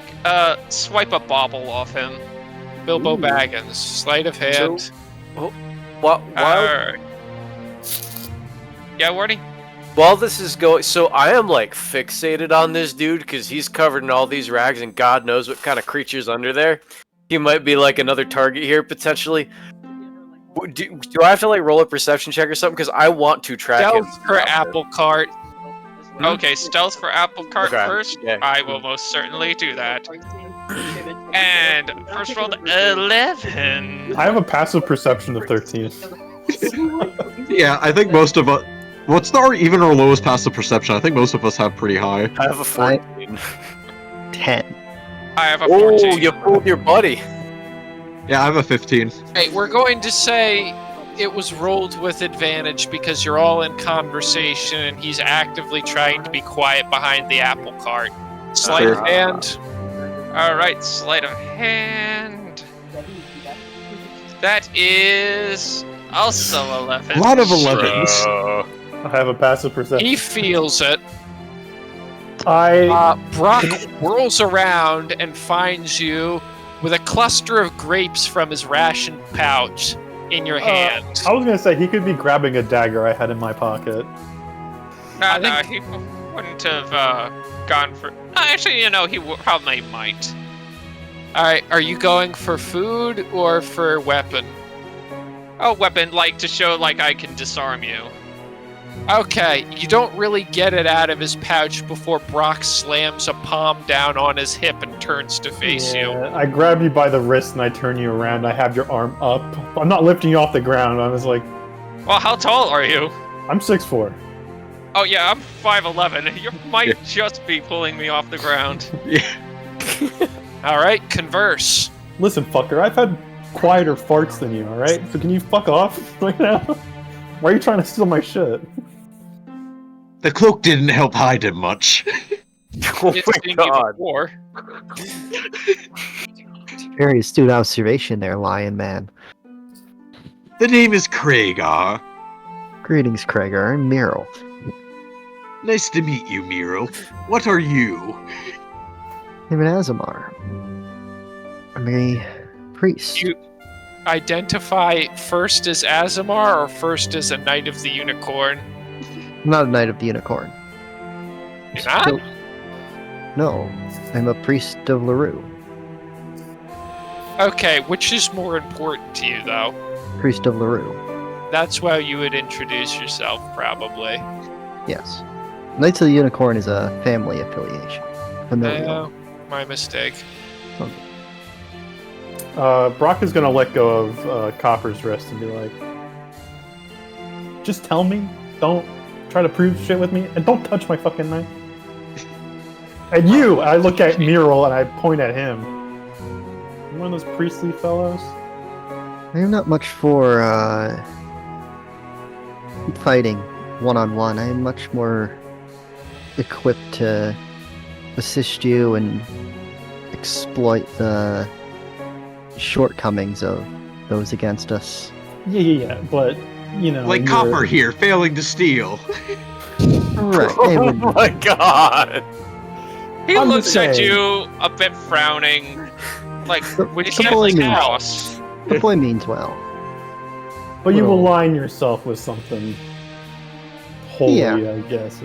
swipe a bauble off him.
Bilbo
Ooh.
Baggins, sleight of hand.
While
Yeah, Wardy?
while this is going, so I am like fixated on this dude because he's covered in all these rags and God knows what kind of creature's under there. He might be like another target here potentially. Do I have to like roll a perception check or something? Because I want to track him.
Stealth for apple cart.
Okay, stealth for apple cart
Okay,
first.
yeah.
I will most certainly do that. And first rolled 11.
I have a passive perception of 13.
Yeah, I think most of us. What's even our lowest passive perception? I think most of us have pretty high.
I have a 14.
10.
I have a
Oh,
14.
you fooled your buddy.
Yeah, I have a 15.
Hey, we're going to say it was rolled with advantage because you're all in conversation and he's actively trying to be quiet behind the apple cart. Sleight of hand.
Alright, sleight of hand. That is also 11.
A lot of 11s.
I have a passive perception.
He feels it.
I
Brok whirls around and finds you with a cluster of grapes from his ration pouch in your hand.
I was gonna say he could be grabbing a dagger I had in my pocket.
No, he wouldn't have gone for... Actually, he probably might.
Alright, are you going for food or for weapon?
Oh, weapon, to show, I can disarm you.
Okay, you don't really get it out of his pouch before Brok slams a palm down on his hip and turns to face you.
I grab you by the wrist and I turn you around. I have your arm up. I'm not lifting you off the ground. I was like,
Well, how tall are you?
I'm 6'4".
Oh, yeah, I'm 5'11". You might just be pulling me off the ground.
Alright, converse.
Listen, fucker, I've had quieter farts than you, alright? So can you fuck off right now? Why are you trying to steal my shit?
The cloak didn't help hide him much.
Oh
It's
my
seen me
god.
before.
Very astute observation there, Lion Man.
The name is Kreigar.
Greetings, Kreigar. I'm Myrl.
Nice to meet you, Myrl. What are you?
I'm an Azamar. I'm a priest.
You identify first as Azamar or first as a Knight of the Unicorn?
I'm not a Knight of the Unicorn.
You're not?
Still- No, I'm a priest of LaRue.
Okay, which is more important to you, though?
Priest of LaRue.
That's why you would introduce yourself, probably.
Yes. Knights of the Unicorn is a family affiliation. Familial.
My mistake.
Brok is gonna let go of Copper's wrist and be like, just tell me. Don't try to prove shit with me, and don't touch my fucking knife. And you, I look at Myrl and I point at him. You one of those priestly fellows?
I'm not much for fighting one-on-one. I'm much more equipped to assist you and exploit the shortcomings of those against us.
Yeah, but,
Like
you're-
Copper here, failing to steal.
Right. It
Oh
would-
my god.
He
I'm
looks
just
at
saying.
you a bit frowning,
Which
he can't
boy
like
means-
cross.
The boy means well.
But you
Well-
align yourself with something holy,
Yeah.
I guess.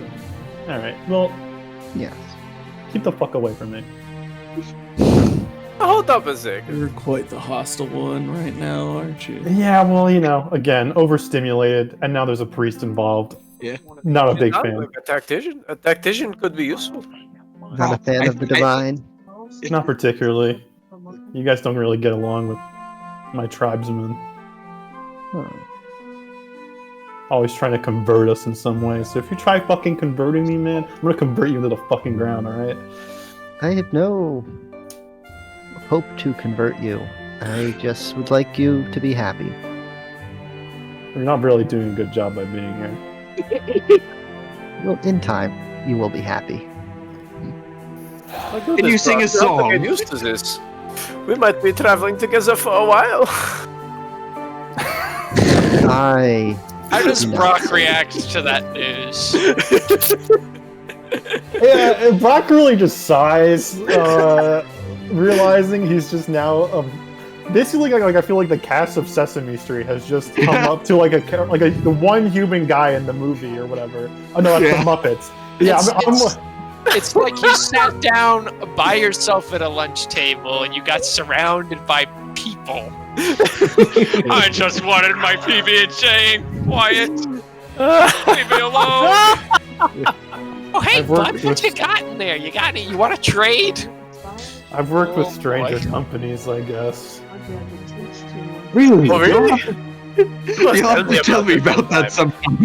Alright, well,
Yes.
keep the fuck away from me.
Hold up a second.
You're quite the hostile one right now, aren't you?
Yeah, well, again, overstimulated, and now there's a priest involved.
Yeah.
Not a big
Not
fan.
like a tactician. A tactician could be useful.
Not a fan of the divine.
Not particularly. You guys don't really get along with my tribesmen.
Huh.
Always trying to convert us in some way. So if you try fucking converting me, man, I'm gonna convert you into the fucking ground, alright?
I have no hope to convert you. I just would like you to be happy.
You're not really doing a good job by being here.
Well, in time, you will be happy.
Can you sing a
Not to get
song?
used to this. We might be traveling together for a while.
How does
No.
Brok react to that news?
Yeah, and Brock really just sighs, realizing he's just now basically, like I feel like the cast of Sesame Street has just come up to the one human guy in the movie or whatever. Oh no, that's the Muppets. Yeah,
It's like you sat down by yourself at a lunch table and you got surrounded by people.
I just wanted my PB&J quiet. Leave me alone.
Oh, hey,
I've worked
bud, what you got in there? You got any? You want to trade?
I've worked with
Oh,
stranger
boy.
companies, I guess.
Really?
Oh, really?
You'll have to tell me about that sometime.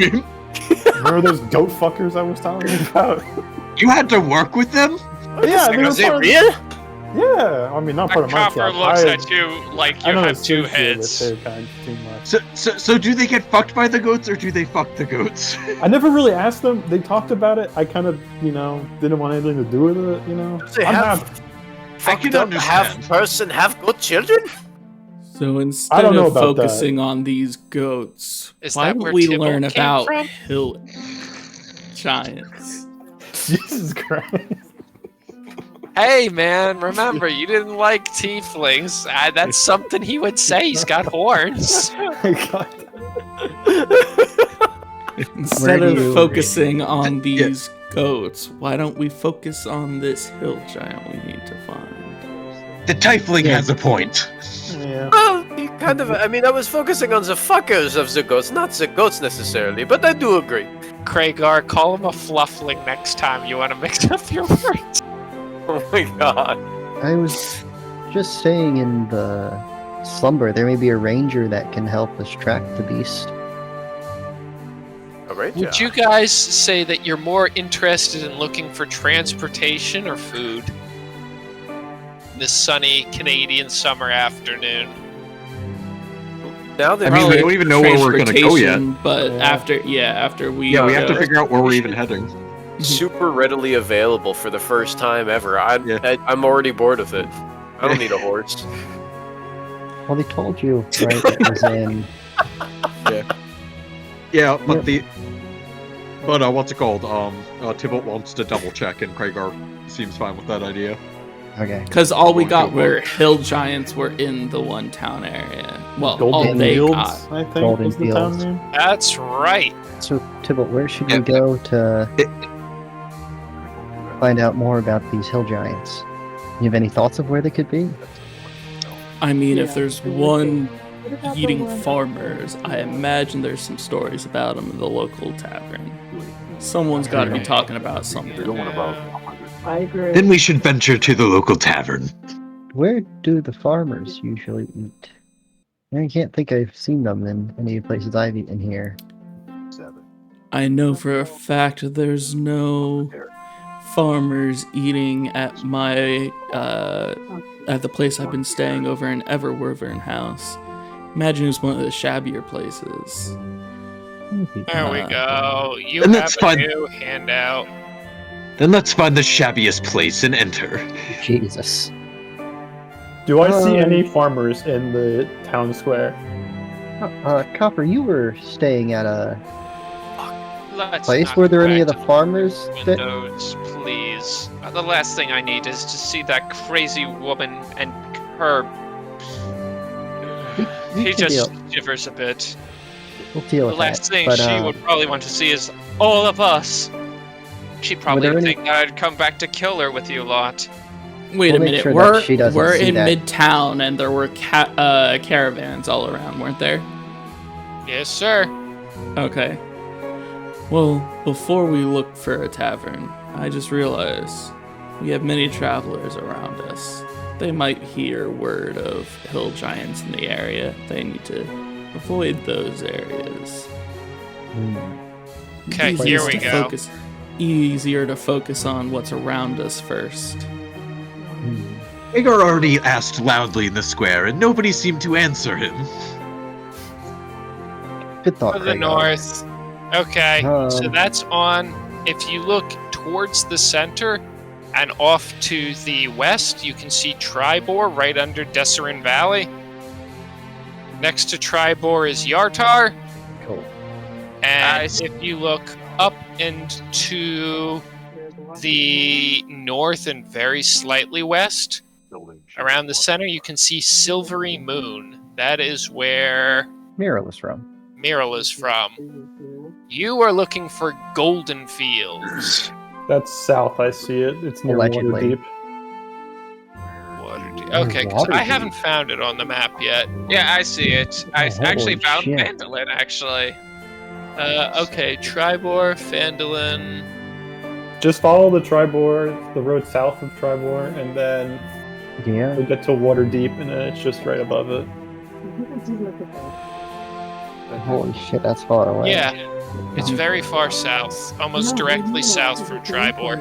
Remember those goat fuckers I was telling you about?
You had to work with them?
Yeah, they were
Was it
part of-
real?
Yeah, I mean, not part
The
of my
copper
camp.
looks
I
at you like
I
you
don't
have two
associate
heads.
with their kind too much.
So do they get fucked by the goats or do they fuck the goats?
I never really asked them. They talked about it. I kind of, didn't want anything to do with it,
They
I'm
have
not-
fucked up half person, half good children?
So
I
instead
don't know
of
about
focusing on these goats,
Is
why
that
don't
where
we
Tibalt
learn
came
about
from?
hill giants?
Jesus Christ.
Hey, man, remember, you didn't like tieflings. That's something he would say. He's got horns.
Instead
Where
of
do you-
focusing on these goats, why don't we focus on this hill giant we need to find?
The tiefling
Yeah.
has a point.
Yeah.
Well, you kind of. I mean, I was focusing on the fuckers of the goats, not the goats necessarily, but I do agree.
Kreigar, call him a fluffling next time you want to mix up your words.
Oh my god.
I was just saying in the slumber, there may be a ranger that can help us track the beast.
Alright,
Would you guys say that you're more interested in looking for transportation or food? This sunny Canadian summer afternoon.
Now that
I mean, we don't even know where we're gonna go yet.
Transportation, But
Yeah.
after we
Yeah, we have to
go-
figure out where we're even heading.
super readily available for the first time ever,
Yeah.
I'm already bored of it. I don't need a horse.
Well, they told you, right? It was in.
Yeah, but
Yep.
what's it called? Tibalt wants to double check, and Kreigar seems fine with that idea.
Okay.
Because all we
Going
got
to a
were hill giants were in the one town area. Well, all
Golden
they
Fields,
got.
I think,
Golden
was the town
Fields.
name.
That's right.
So, Tibalt, where should
Yeah.
we go to find out more about these hill giants? You have any thoughts of where they could be?
I mean, if there's one eating farmers, I imagine there's some stories about them in the local tavern. Someone's got to be talking about something.
I agree.
Then we should venture to the local tavern.
Where do the farmers usually eat? I can't think I've seen them in any places I've eaten here.
I know for a fact there's no farmers eating at my at the place I've been staying over in Everwyvern House. Imagine it's one of the shabbier places.
There we go. You
And
have
that's
a
fine.
new handout.
Then let's find the shabbiest place and enter.
Jesus.
Do I see any farmers in the town square?
Copper, you were staying at a
Let's
place.
not
Were there
go
any of the
back to
farmers that...
windows, please? The last thing I need is to see that crazy woman and her.
We
He
can
just shivers a bit.
We'll deal
The
with
last
that.
thing
but,
she would probably want to see is all of us. She'd probably
there any-
think that I'd come back to kill her with you lot.
Wait
We'll
a
make
minute,
sure that she
we're
doesn't see
in
that.
Midtown and there were caravans all around, weren't there?
Yes, sir.
Okay. Well, before we look for a tavern, I just realized we have many travelers around us. They might hear word of hill giants in the area. They need to avoid those areas.
Okay,
Easiest
here we
to
go.
Easier to focus on what's around us first.
Kreigar already asked loudly in the square, and nobody seemed to answer him.
Good thought,
To the
Kreigar.
north. Okay, so
Um,
that's on. If you look towards the center and off to the west, you can see Tribor right under Desserin Valley. Next to Tribor is Yartar.
Cool.
And if you look up into the north and very slightly west, Around the center, you can see Silvery Moon. That is where
Myrl is from.
Myrl is from. You are looking for Golden Fields.
That's south. I see it. It's near
Allegedly.
Waterdeep.
Okay, because I haven't found it on the map yet.
Yeah, I see it. I actually
Holy
found
shit.
Phandalin, actually.
Okay, Tribor, Phandalin.
Just follow the Tribor, the road south of Tribor, and then
Yeah.
we get to Waterdeep, and then it's just right above it.
Holy shit, that's far away.
Yeah, it's very far south, almost directly south from Tribor.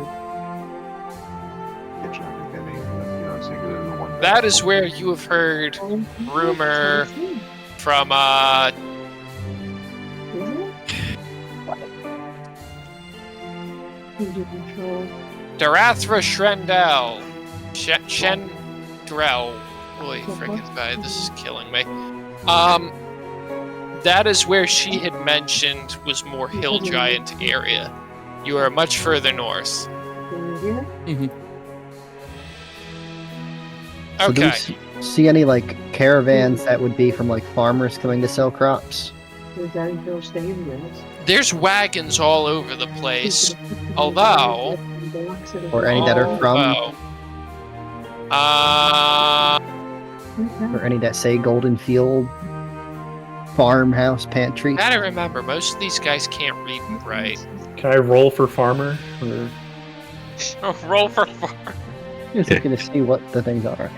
That is where you have heard rumor from Darathra Shrendel. Shendrel. Boy, freaking guy, this is killing me. That is where she had mentioned was more hill giant area. You are much further north.
Mm-hmm.
So do
Okay.
we see any like caravans that would be from like farmers coming to sell crops?
There's wagons all over the place. Although,
Or any that are from or any that say Golden Field farmhouse pantry?
gotta remember, most of these guys can't read and write.
Can I roll for farmer? Or...
Roll for farm.
Just looking to see what the things are.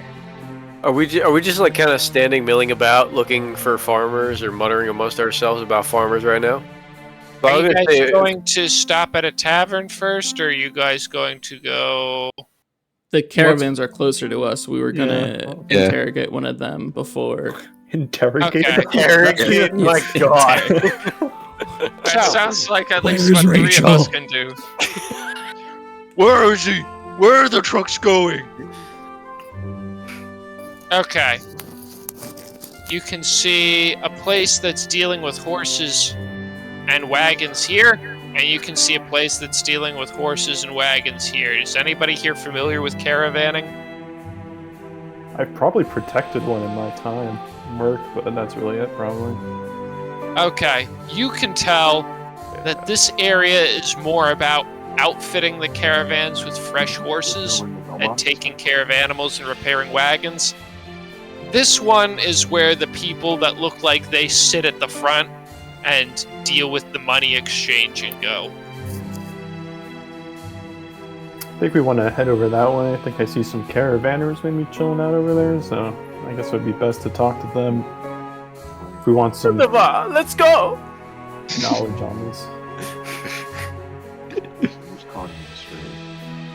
Are we just like kind of standing, milling about, looking for farmers, or muttering amongst ourselves about farmers right now? But I
Are
was
you
gonna
guys
say,
going to stop at a tavern first, or are you guys going to go...
The caravans are closer to us. We were gonna
Yeah.
interrogate one of them before.
Interrogate?
Okay.
my God.
That sounds like at
Where
least
is
what three of
Rachel?
us can do.
Where is he? Where are the trucks going? Okay. You can see a place that's dealing with horses and wagons here, and you can see a place that's dealing with horses and wagons here. Is anybody here familiar with caravanning?
I've probably protected one in my time. Merc, but that's really it, probably.
Okay. You can tell that this area is more about outfitting the caravans with fresh horses and taking care of animals and repairing wagons. This one is where the people that look like they sit at the front and deal with the money exchange and go.
I think we want to head over that way. I think I see some caravanners maybe chilling out over there, so I guess it would be best to talk to them. If we want some
Let's go.
knowledge on this.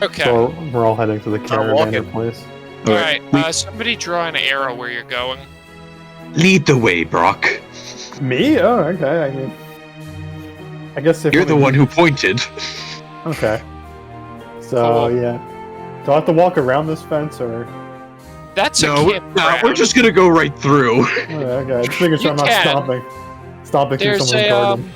Okay.
So we're all heading to the
Start walking.
caravaner place.
Alright, somebody draw an arrow where you're going.
Lead the way, Brok.
Me? Oh, okay. I mean, I guess if
You're the
we-
one who pointed.
Okay. So yeah, do I have to walk around this fence or?
That's a
No,
campground.
we're just gonna go right through.
Okay, just making sure
You
I'm not
can.
stomping through
There's
someone's
a
garden.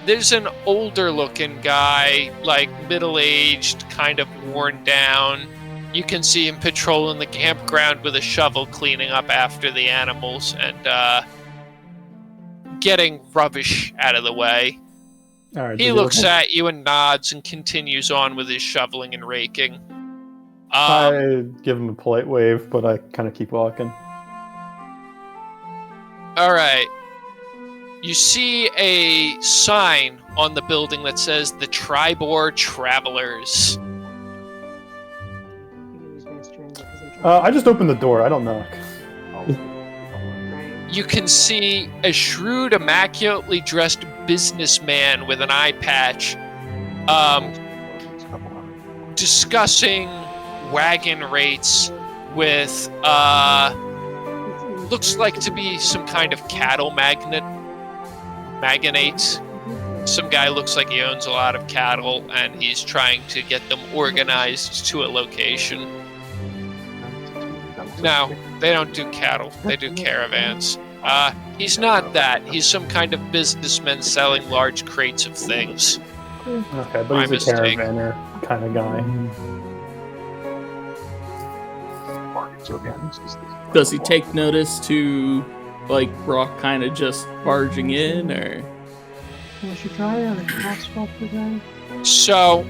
there's an older looking guy, like middle-aged, kind of worn down. You can see him patrolling the campground with a shovel, cleaning up after the animals and getting rubbish out of the way.
All right,
He looks at you and nods and continues on with his shoveling and raking.
I give him a polite wave, but I kind of keep walking.
All right. You see a sign on the building that says the Tribor Travelers.
I just opened the door. I don't knock.
You can see a shrewd, immaculately dressed businessman with an eye patch discussing wagon rates with looks like to be some kind of cattle magnate. Some guy looks like he owns a lot of cattle and he's trying to get them organized to a location. No, they don't do cattle. They do caravans. He's not that. He's some kind of businessman selling large crates of things.
Okay, but
My
he's a
mistake.
caravaner kind of guy.
Does he take notice to, like, Brok kind of just barging in, or?
We should try on a cast swap today.
So,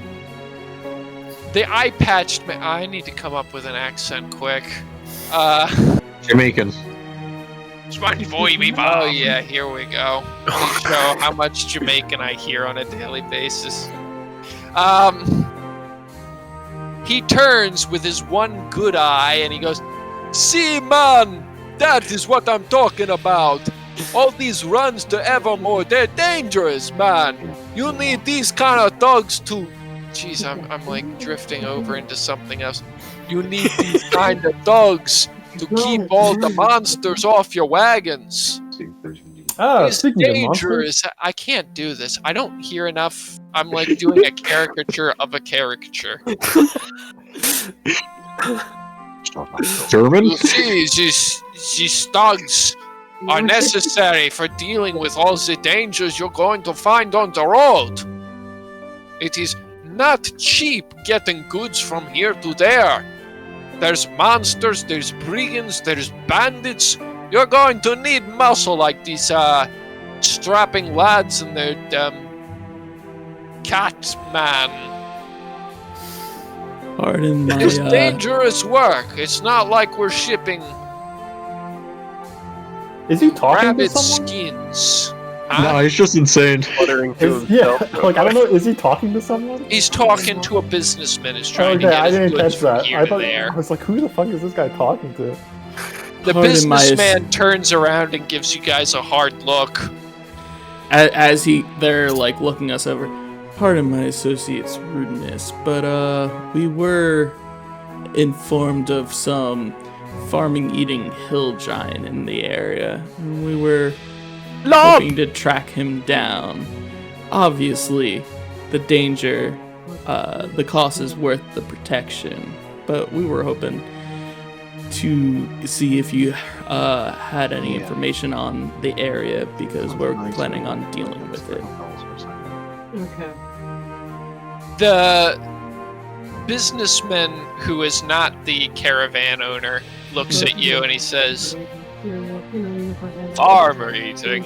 the eye-patched man... I need to come up with an accent quick.
Jamaican.
Oh yeah, here we go. Show how much Jamaican I hear on a daily basis. He turns with his one good eye and he goes, "See, man, that is what I'm talking about. All these runs to Evermore, they're dangerous, man. You need these kind of thugs to..." Jeez, I'm like drifting over into something else. You need these kind of thugs to keep all the monsters off your wagons. It's
Speaking of monsters,
dangerous. I can't do this. I don't hear enough. I'm like doing a caricature of a caricature.
German?
You see, these thugs are necessary for dealing with all the dangers you're going to find on the road. It is not cheap getting goods from here to there. There's monsters, there's brigands, there's bandits. You're going to need muscle like these strapping lads and their cat man.
Pardon my,
It's dangerous work. It's not like we're shipping
is he talking to
rabbit
someone?
skins.
No, he's just insane.
Yeah, like I don't know. Is he talking to someone?
He's talking to a businessman. He's trying to
Okay,
get
I
his
didn't
goods
catch
from
that.
here
I
to
thought
there.
I was like, who the fuck is this guy talking to?
The
Pardon my-
businessman turns around and gives you guys a hard look.
As they're like looking us over. Pardon my associate's rudeness, but we were informed of some farming-eating hill giant in the area, and we were hoping to track him down. Obviously, the danger, the cost is worth the protection, but we were hoping to see if you had any information on the area, because we're planning on dealing with it.
Okay.
The businessman, who is not the caravan owner, looks at you and he says, "Farmer eating.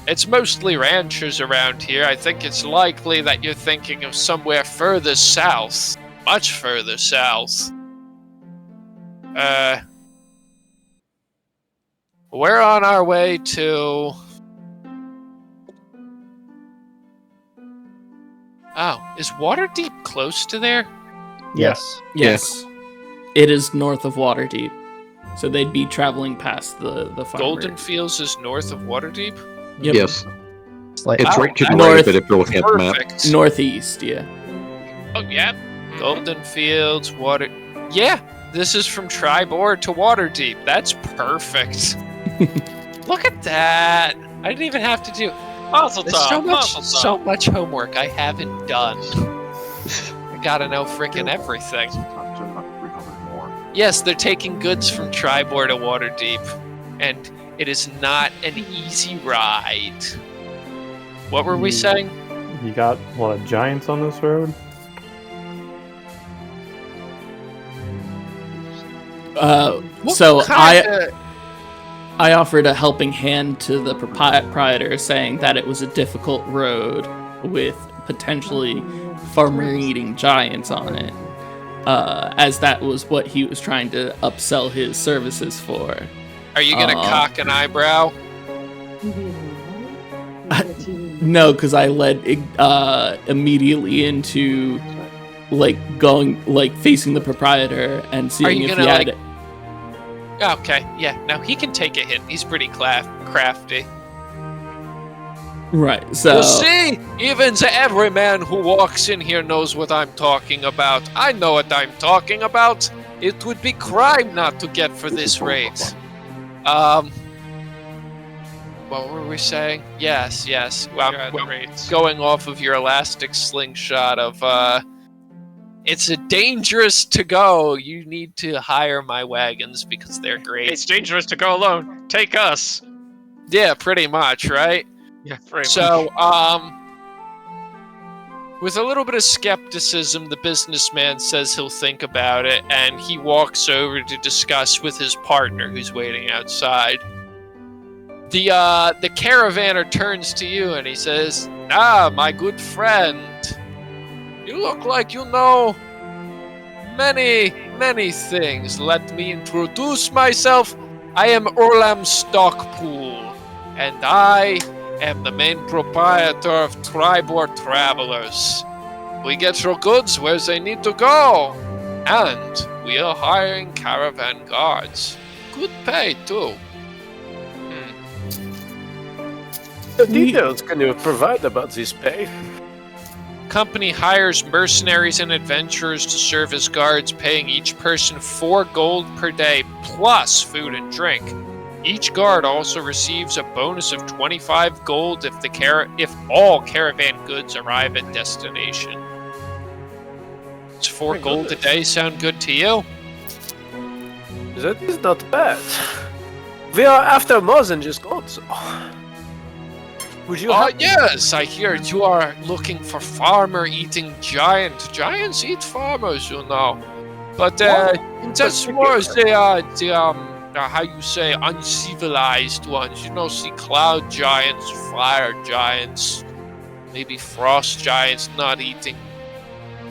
It's mostly ranchers around here. I think it's likely that you're thinking of somewhere further south. Much further south. We're on our way to..." Oh, is Waterdeep close to there?
Yes.
Yes. It is north of Waterdeep. So they'd be traveling past the farmer.
Golden Fields is north of Waterdeep?
Yep.
Yes.
It's like
It's
Oh,
right to the
north-
right of it if you're looking at the map.
Perfect.
Northeast, yeah.
Oh, yeah. Golden Fields, Water... Yeah, this is from Tribord to Waterdeep. That's perfect. Look at that. I didn't even have to do... There's so much homework I haven't done. I gotta know frickin' everything. Yes, they're taking goods from Tribord to Waterdeep, and it is not an easy ride. What were we saying?
You got a lot of giants on this road.
What
So
kinda-
I offered a helping hand to the proprietor, saying that it was a difficult road with potentially farmer-eating giants on it, as that was what he was trying to upsell his services for.
Are you gonna cock an eyebrow?
No, because I led immediately into facing the proproprietor and seeing
you
if he
gonna,
had.
Okay, yeah. Now he can take a hit. He's pretty crafty.
Right. So
You see, even the everyman who walks in here knows what I'm talking about. I know what I'm talking about. It would be crime not to get for this rate. What were we saying? Yes. Well, going off of your elastic slingshot of, it's a dangerous to go. You need to hire my wagons because they're great.
It's dangerous to go alone. Take us.
Yeah, pretty much, right?
Yeah, pretty much.
So, With a little bit of skepticism, the businessman says he'll think about it, and he walks over to discuss with his partner who's waiting outside. The caravaner turns to you and he says, "Ah, my good friend, you look like you know many, many things. Let me introduce myself. I am Wilhelm Stockpool, and I am the main proprietor of Tribor Travelers. We get your goods where they need to go, and we are hiring caravan guards. Good pay, too."
The details can you provide about this pay?
Company hires mercenaries and adventurers to serve as guards, paying each person 4 gold per day, plus food and drink. Each guard also receives a bonus of 25 gold if all caravan goods arrive at destination. Does 4 gold a day sound good to you?
That is not bad. We are after more than just gold, so... Would you
Yes, I hear you are looking for farmer-eating giant. Giants eat farmers, you know. But that's more how you say, uncivilized ones. You know, see cloud giants, fire giants, maybe frost giants not eating.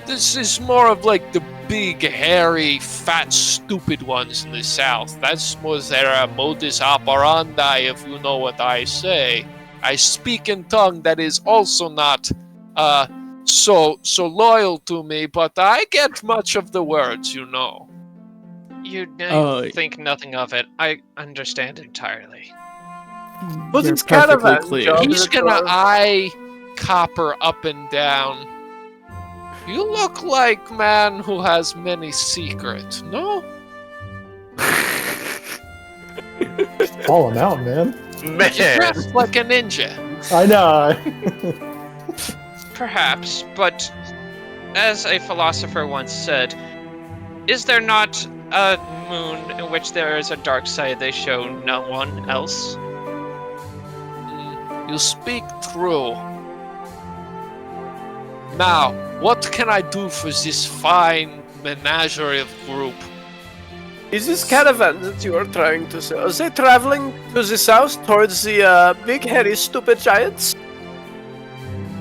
This is more of like the big, hairy, fat, stupid ones in the south. That's more their modus operandi, if you know what I say. I speak in tongue that is also not so loyal to me, but I get much of the words, you know.
You think nothing of it. I understand entirely.
But
You're
it's Caravan.
perfectly clear.
He's gonna eye Copper up and down. You look like man who has many secrets, no?
Call him out, man.
You dress like a ninja.
I know.
Perhaps, but as a philosopher once said, is there not a moon in which there is a dark side they show no one else?
You speak true. Now, what can I do for this fine menagerie of group?
Is this caravan that you are trying to sell? Are they traveling to the south towards the big, hairy, stupid giants?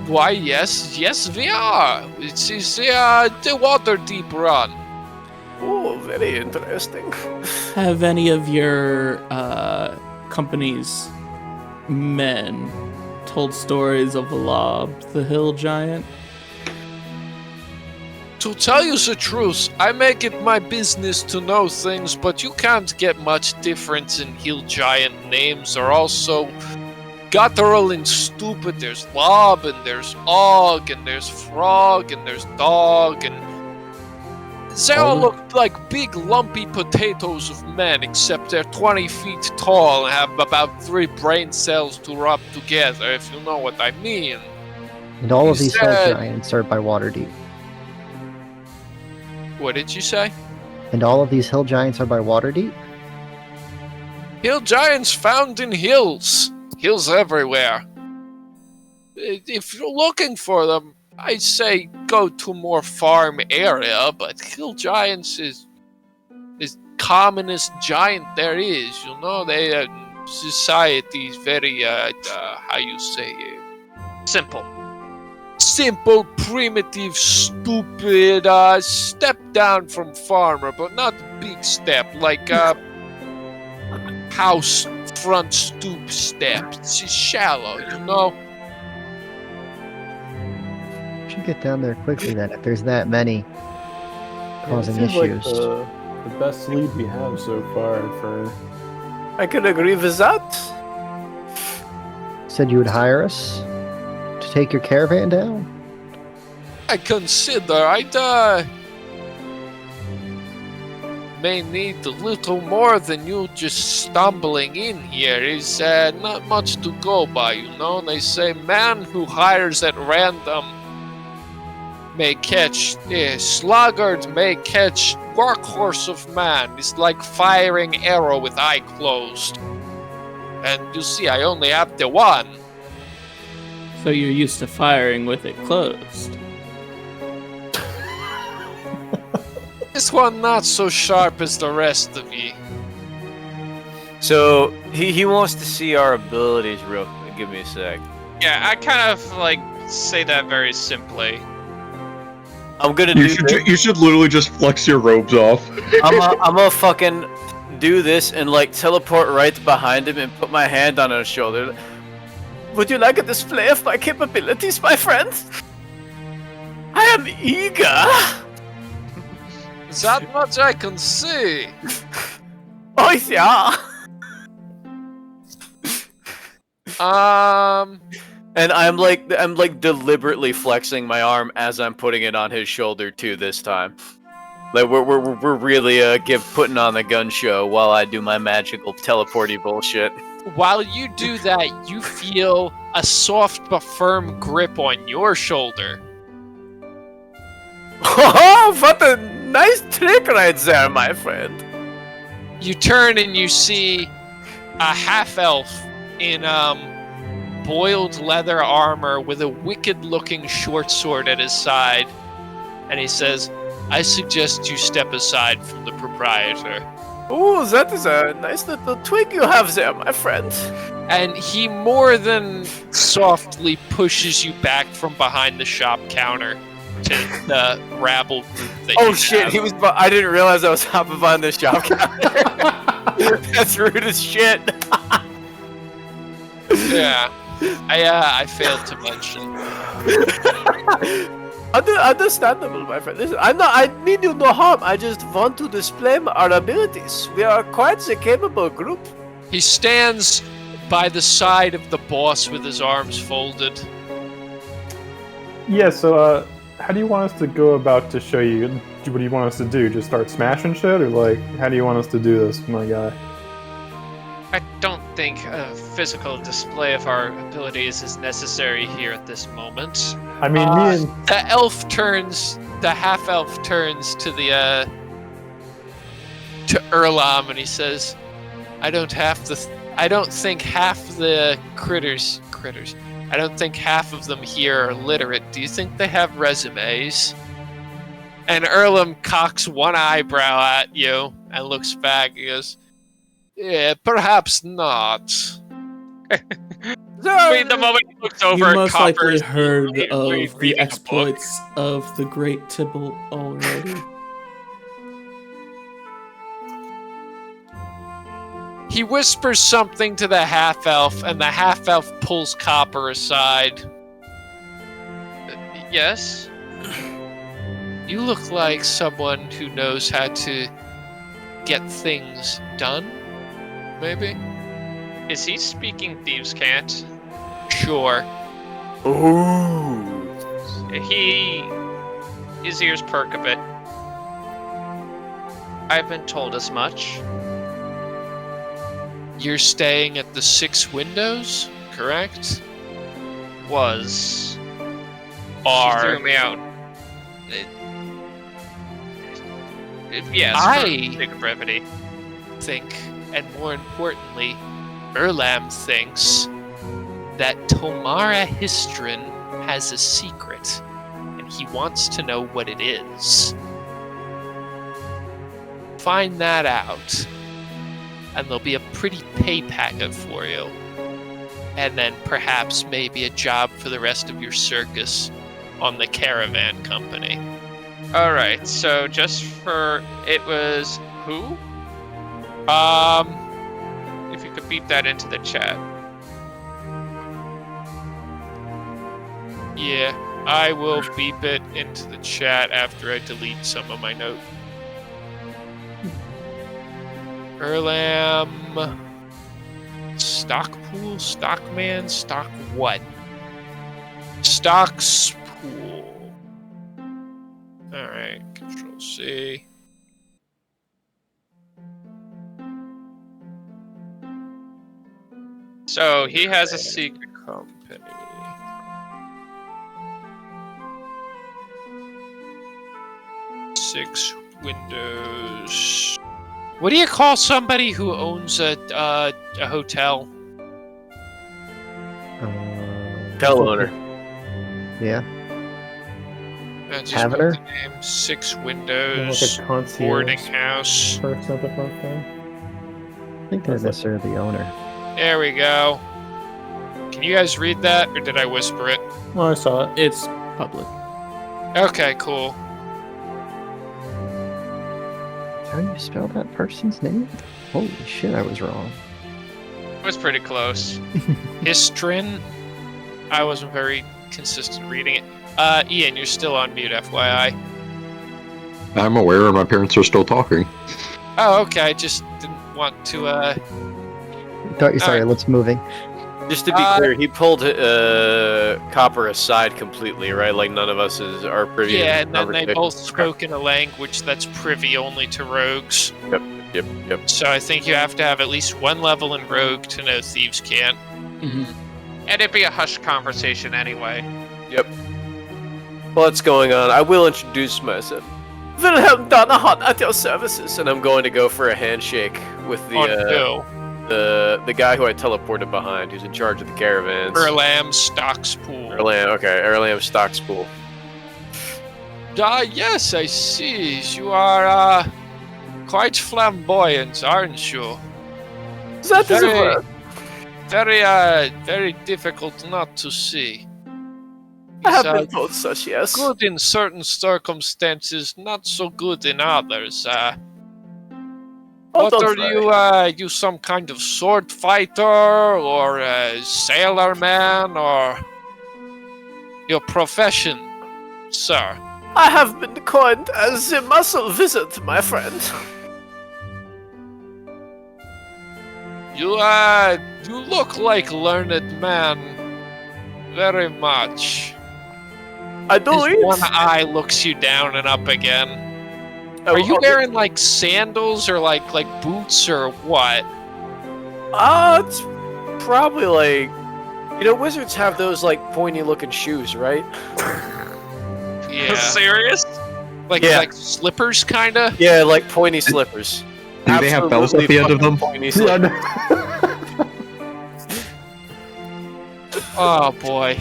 Why, yes, we are. It is the Waterdeep run.
Oh, very interesting.
Have any of your company's men told stories of Lob, the hill giant?
To tell you the truth, I make it my business to know things, but you can't get much difference in hill giant names. They're all so guttural and stupid. There's Lob, and there's Og, and there's Frog, and there's Dog, and they all look like big lumpy potatoes of men, except they're 20 feet tall and have about 3 brain cells to rub together, if you know what I mean.
And all of these hill giants are by Waterdeep.
What did you say?
And all of these hill giants are by Waterdeep?
Hill giants found in hills. Hills everywhere. If you're looking for them, I'd say go to more farm area, but hill giants is commonest giant there is, you know? They society is very how you say
Simple.
Simple, primitive, stupid, step down from farmer, but not big step, like house front stoop step. It's just shallow, you know?
Should get down there quickly then, if there's that many causing
it seems
issues.
Like the best lead we have so far for...
I could agree with that.
Said you would hire us to take your caravan down?
I consider I'd may need a little more than you just stumbling in here. Is not much to go by, you know? They say man who hires at random may catch sluggard, may catch workhorse of man. It's like firing arrow with eye closed. And you see, I only have the one.
So you're used to firing with it closed.
This one not so sharp as the rest of ye.
So he wants to see our abilities real quick. Give me a sec.
Yeah, I kind of like say that very simply.
I'm gonna
You should literally just flex your robes off.
I'm gonna fucking do this and like teleport right behind him and put my hand on his shoulder. Would you like a display of my capabilities, my friend? I am eager.
That much I can see.
Oh yeah. And I'm like deliberately flexing my arm as I'm putting it on his shoulder too this time. Like we're really putting on the gun show while I do my magical teleporty bullshit.
While you do that, you feel a soft but firm grip on your shoulder.
Oh, what a nice trick right there, my friend.
You turn and you see a half-elf in boiled leather armor with a wicked-looking short sword at his side, and he says, "I suggest you step aside from the proprietor."
Oh, that is a nice little twig you have there, my friend.
And he more than softly pushes you back from behind the shop counter to the rabble group that
Oh
you
shit,
have.
he was. I didn't realize I was hopping behind the shop counter. That's rude as shit.
Yeah, I failed to mention.
Understandable, my friend. Listen, I mean you no harm. I just want to display our abilities. We are quite a capable group.
He stands by the side of the boss with his arms folded.
Yeah, so how do you want us to go about to show you? What do you want us to do? Just start smashing shit? Or like, how do you want us to do this, my guy?
I don't think a physical display of our abilities is necessary here at this moment.
I mean, me and...
The half-elf turns to the, to Erlam and he says, I don't think half the critters, I don't think half of them here are literate. Do you think they have resumes? And Erlam cocks one eyebrow at you and looks back. He goes, yeah, perhaps not.
I mean, the moment he looks over
You
at
most likely
Coppers,
heard
he's
of the
reading a book.
exploits of the great Tibalt already.
He whispers something to the half-elf, and the half-elf pulls Copper aside.
Yes?
You look like someone who knows how to get things done, maybe?
Is he speaking Thieves' Cant?
Sure.
Ooh.
His ears perk a bit. I've been told as much.
You're staying at the 6 Windows, correct?
Was. She
Are.
threw me out. Yes,
I-
for sake of brevity.
Think, and more importantly, Erlam thinks that Tomara Histrin has a secret, and he wants to know what it is. Find that out, and there'll be a pretty pay packet for you. And then perhaps maybe a job for the rest of your circus on the Caravan company.
Alright, so just for... It was... Who? If you could beep that into the chat.
Yeah, I will beep it into the chat after I delete some of my notes. Erlam... Stock pool? Stockman? Stock what? Stocks pool. Alright, Control C.
So, he has a secret.
Company. Six Windows. What do you call somebody who owns a hotel?
Hotel owner.
Yeah.
Just
Taverner?
put the name, 6
Like
windows,
a concierge
boarding house.
person at the front there.
I think they're necessarily the owner.
There we go. Can you guys read that, or did I whisper it?
Oh, I saw it.
It's public.
Okay, cool.
How do you spell that person's name? Holy shit, I was wrong.
It was pretty close.
Histrin. I wasn't very consistent reading it. Ian, you're still on mute, FYI.
I'm aware, and my parents are still talking.
Oh, okay. Just didn't want to.
Sorry,
Alright.
let's moving.
Just to be clear, he pulled Copper aside completely, right? Like none of us are privy to
Yeah,
the
and then they
conversation.
both spoke in a language that's privy only to rogues.
Yep.
So I think you have to have at least 1 level in rogue to know thieves can't.
And it'd be a hushed conversation anyway.
What's going on? I will introduce myself. Wilhelm Donahan at your services, and I'm going to go for a handshake with
On who?
the guy who I teleported behind, who's in charge of the caravans.
Erlam Stockspool.
Erlam Stockspool.
Yes, I see. You are quite flamboyant, aren't you?
That is a
Very-
word.
Very difficult not to see.
I have
It's,
been told such, yes.
good in certain circumstances, not so good in others.
Oh,
What
don't
are
worry.
you some kind of sword fighter, or a sailor man, or your profession, sir?
I have been coined as a muscle wizard, my friend.
You look like learned man, very much.
I do
His
eat.
one eye looks you down and up again. Are you wearing like sandals or like boots or what?
It's probably like, wizards have those like pointy looking shoes, right?
Yeah,
Serious?
like
Yeah.
like slippers, kinda.
Yeah, like pointy slippers.
Do they have bells at the end of them?
Pointy
Yeah,
slippers.
Oh boy!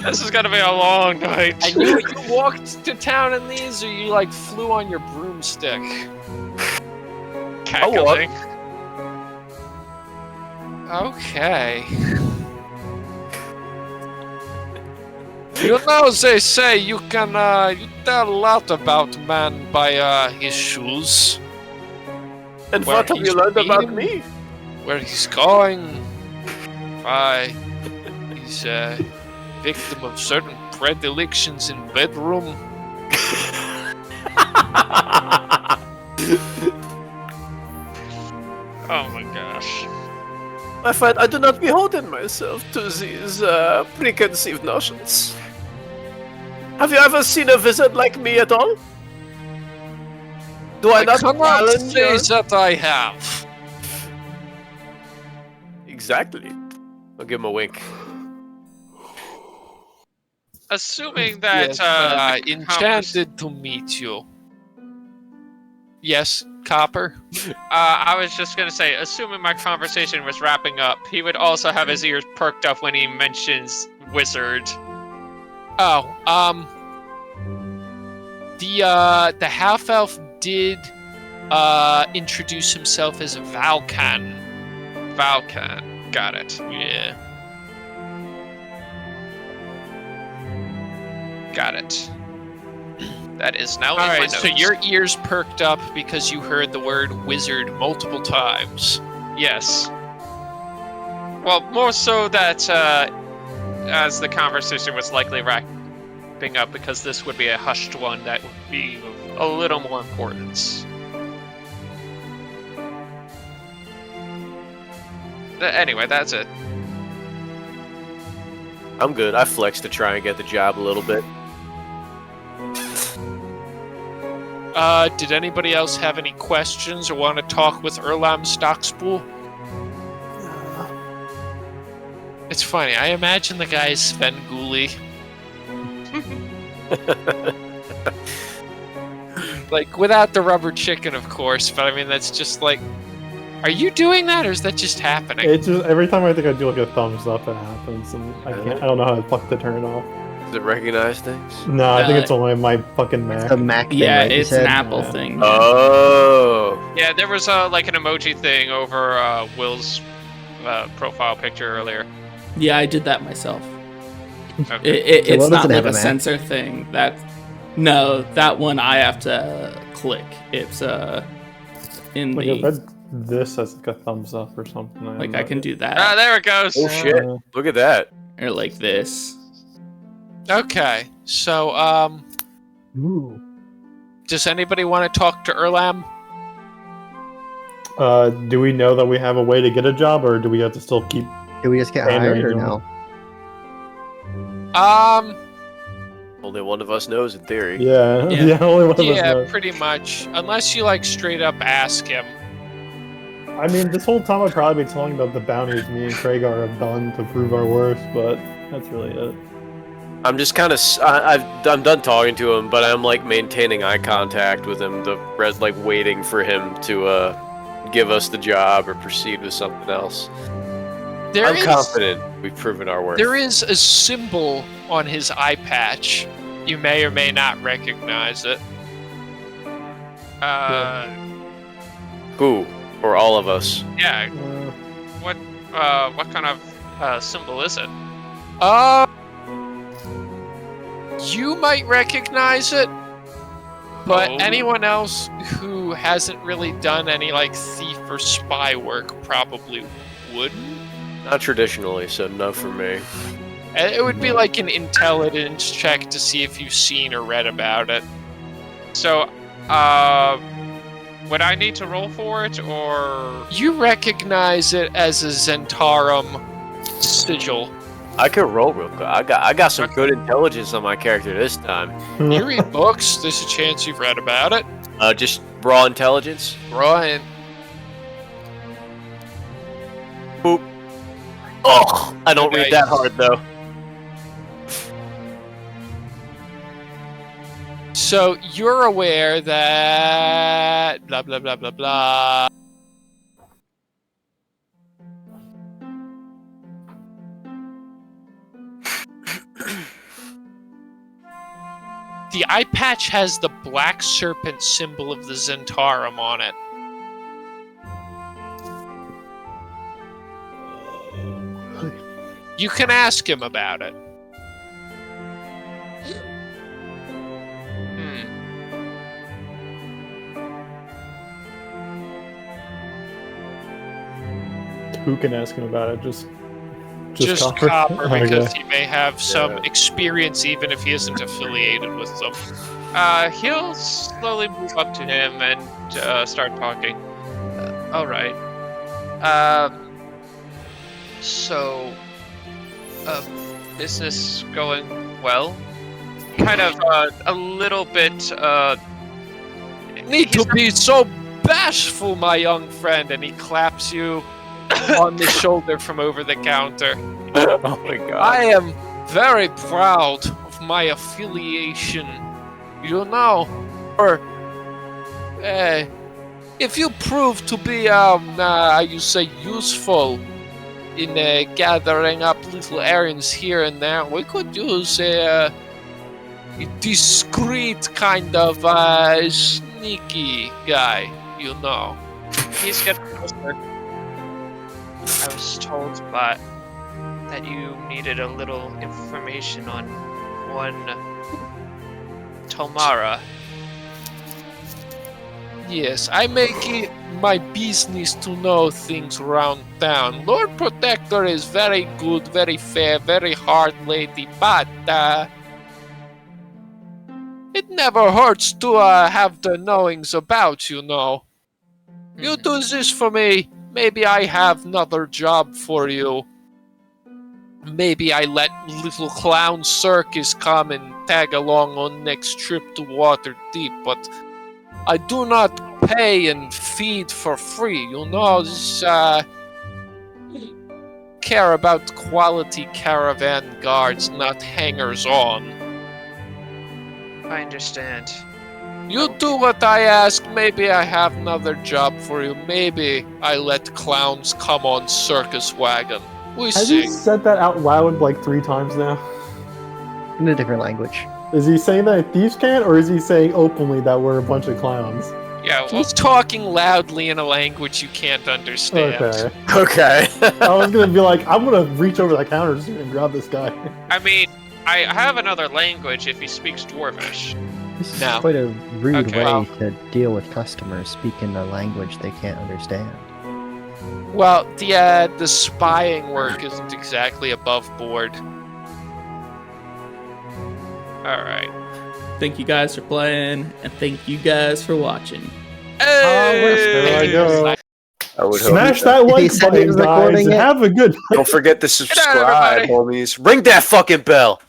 This is gonna be a long night.
And you walked to town in these, or you like flew on your broomstick?
Cackling.
Okay. You know, they say you can you tell a lot about man by his shoes,
And
Where
what have
he's
you learned about
been?
me?
where he's going. He's a victim of certain predilections in bedroom.
Oh my gosh.
My friend, I do not beholden myself to these preconceived notions. Have you ever seen a wizard like me at all? Do I, not
cannot
challenge
say
your-
that I have.
Exactly. I'll give him a wink.
Assuming that
Yes,
the
enchanted to meet you. Yes, Copper.
I was just gonna say, assuming my conversation was wrapping up, he would also have his ears perked up when he mentions wizard.
Oh, the half elf did introduce himself as Valkan.
Valkan. Got it.
Yeah.
Got it. That is now
All
in my
right,
notes.
so your ears perked up because you heard the word wizard multiple times.
Yes. Well, more so that as the conversation was likely wrapping up, because this would be a hushed one that would be of a little more importance. Anyway, that's it.
I'm good. I flexed to try and get the job a little bit.
Did anybody else have any questions or want to talk with Erlam Stockspool? It's funny. I imagine the guy is Svengoolie. Like, without the rubber chicken, of course, but I mean, that's just like... Are you doing that, or is that just happening?
It's just every time I think I do like a thumbs up, it happens, and I don't know how the fuck to turn it off.
Does it recognize things?
No, I think it's only my fucking Mac.
It's a Mac thing,
Yeah,
right, you
it's an
said?
Apple
Yeah.
thing.
Oh.
Yeah, there was like an emoji thing over Will's profile picture earlier.
Yeah, I did that myself.
Okay.
It's
Will
not
doesn't
like
have
a
a Mac.
sensor thing. No, that one I have to click. It's in
Like,
the
I read this as like a thumbs up or something.
like I can do that
Ah, there it goes.
Oh shit! Look at that.
or like this.
Okay, so
Ooh.
does anybody want to talk to Erlam?
Do we know that we have a way to get a job, or do we have to still keep?
Did we just get
Pandering
hired or
him.
no?
Only one of us knows in theory.
Yeah,
Yeah.
yeah, only one of us
Yeah,
knows.
pretty much. Unless you like straight up ask him.
I mean, this whole time I'd probably be telling about the bounties me and Kreigar have done to prove our worth, but that's really it.
I'm just kind of. I'm done talking to him, but I'm like maintaining eye contact with him. The red, like waiting for him to give us the job or proceed with something else. I'm confident we've proven our worth.
There is a symbol on his eye patch. You may or may not recognize it.
Who? Or all of us?
Yeah. What kind of symbol is it?
You might recognize it, but
Oh.
anyone else who hasn't really done any like thief or spy work probably wouldn't.
Not traditionally, so no for me.
And it would be like an intelligence check to see if you've seen or read about it.
So, would I need to roll for it, or
You recognize it as a Zentarum sigil.
I could roll real quick. I got some good intelligence on my character this time.
You read books, there's a chance you've read about it.
Just raw intelligence.
Brian.
Boop. Oh, I don't
Okay.
read that hard though.
So you're aware that blah blah blah blah blah. The eye patch has the black serpent symbol of the Zentarum on it. You can ask him about it.
Who can ask him about it? Just
Copper,
Okay.
because he may have some
Yeah.
experience even if he isn't affiliated with them.
he'll slowly move up to him and start talking. All right. So, business going well? Kind of a little bit.
Need to be so bashful, my young friend, and he claps you on the shoulder from over the counter.
Oh my god.
I am very proud of my affiliation. You know, or if you prove to be, you say, useful in gathering up little errands here and there, we could use a discreet kind of sneaky guy. You know.
He's getting closer. I was told that you needed a little information on one Tomara.
Yes, I make it my business to know things around town. Lord Protector is very good, very fair, very hard lady, but it never hurts to have the knowings about, you know. You do this for me, maybe I have another job for you. Maybe I let little clown circus come and tag along on next trip to Waterdeep, but I do not pay and feed for free, you know. This, care about quality caravan guards, not hangers-on.
I understand.
You do what I ask, maybe I have another job for you. Maybe I let clowns come on circus wagon. We
Have
see.
you said that out loud like 3 times now?
in a different language.
Is he saying that in Thieves' Cant, or is he saying openly that we're a bunch of clowns?
Yeah, well,
He's talking loudly in a language you can't understand.
Okay.
Okay.
I was gonna be like, I'm gonna reach over the counter and grab this guy.
I mean, I have another language if he speaks Dwarvish.
This is
No.
quite a rude
Okay.
way
Well-
to deal with customers speaking a language they can't understand.
Well, the spying work isn't exactly above board.
Alright.
Thank you guys for playing, and thank you guys for watching.
There I go.
I would hope.
Smash that
If he
like
said he
button,
was
guys,
recording
and
it-
have a good
Don't forget to
out,
subscribe,
everybody.
homies. Ring that fucking bell.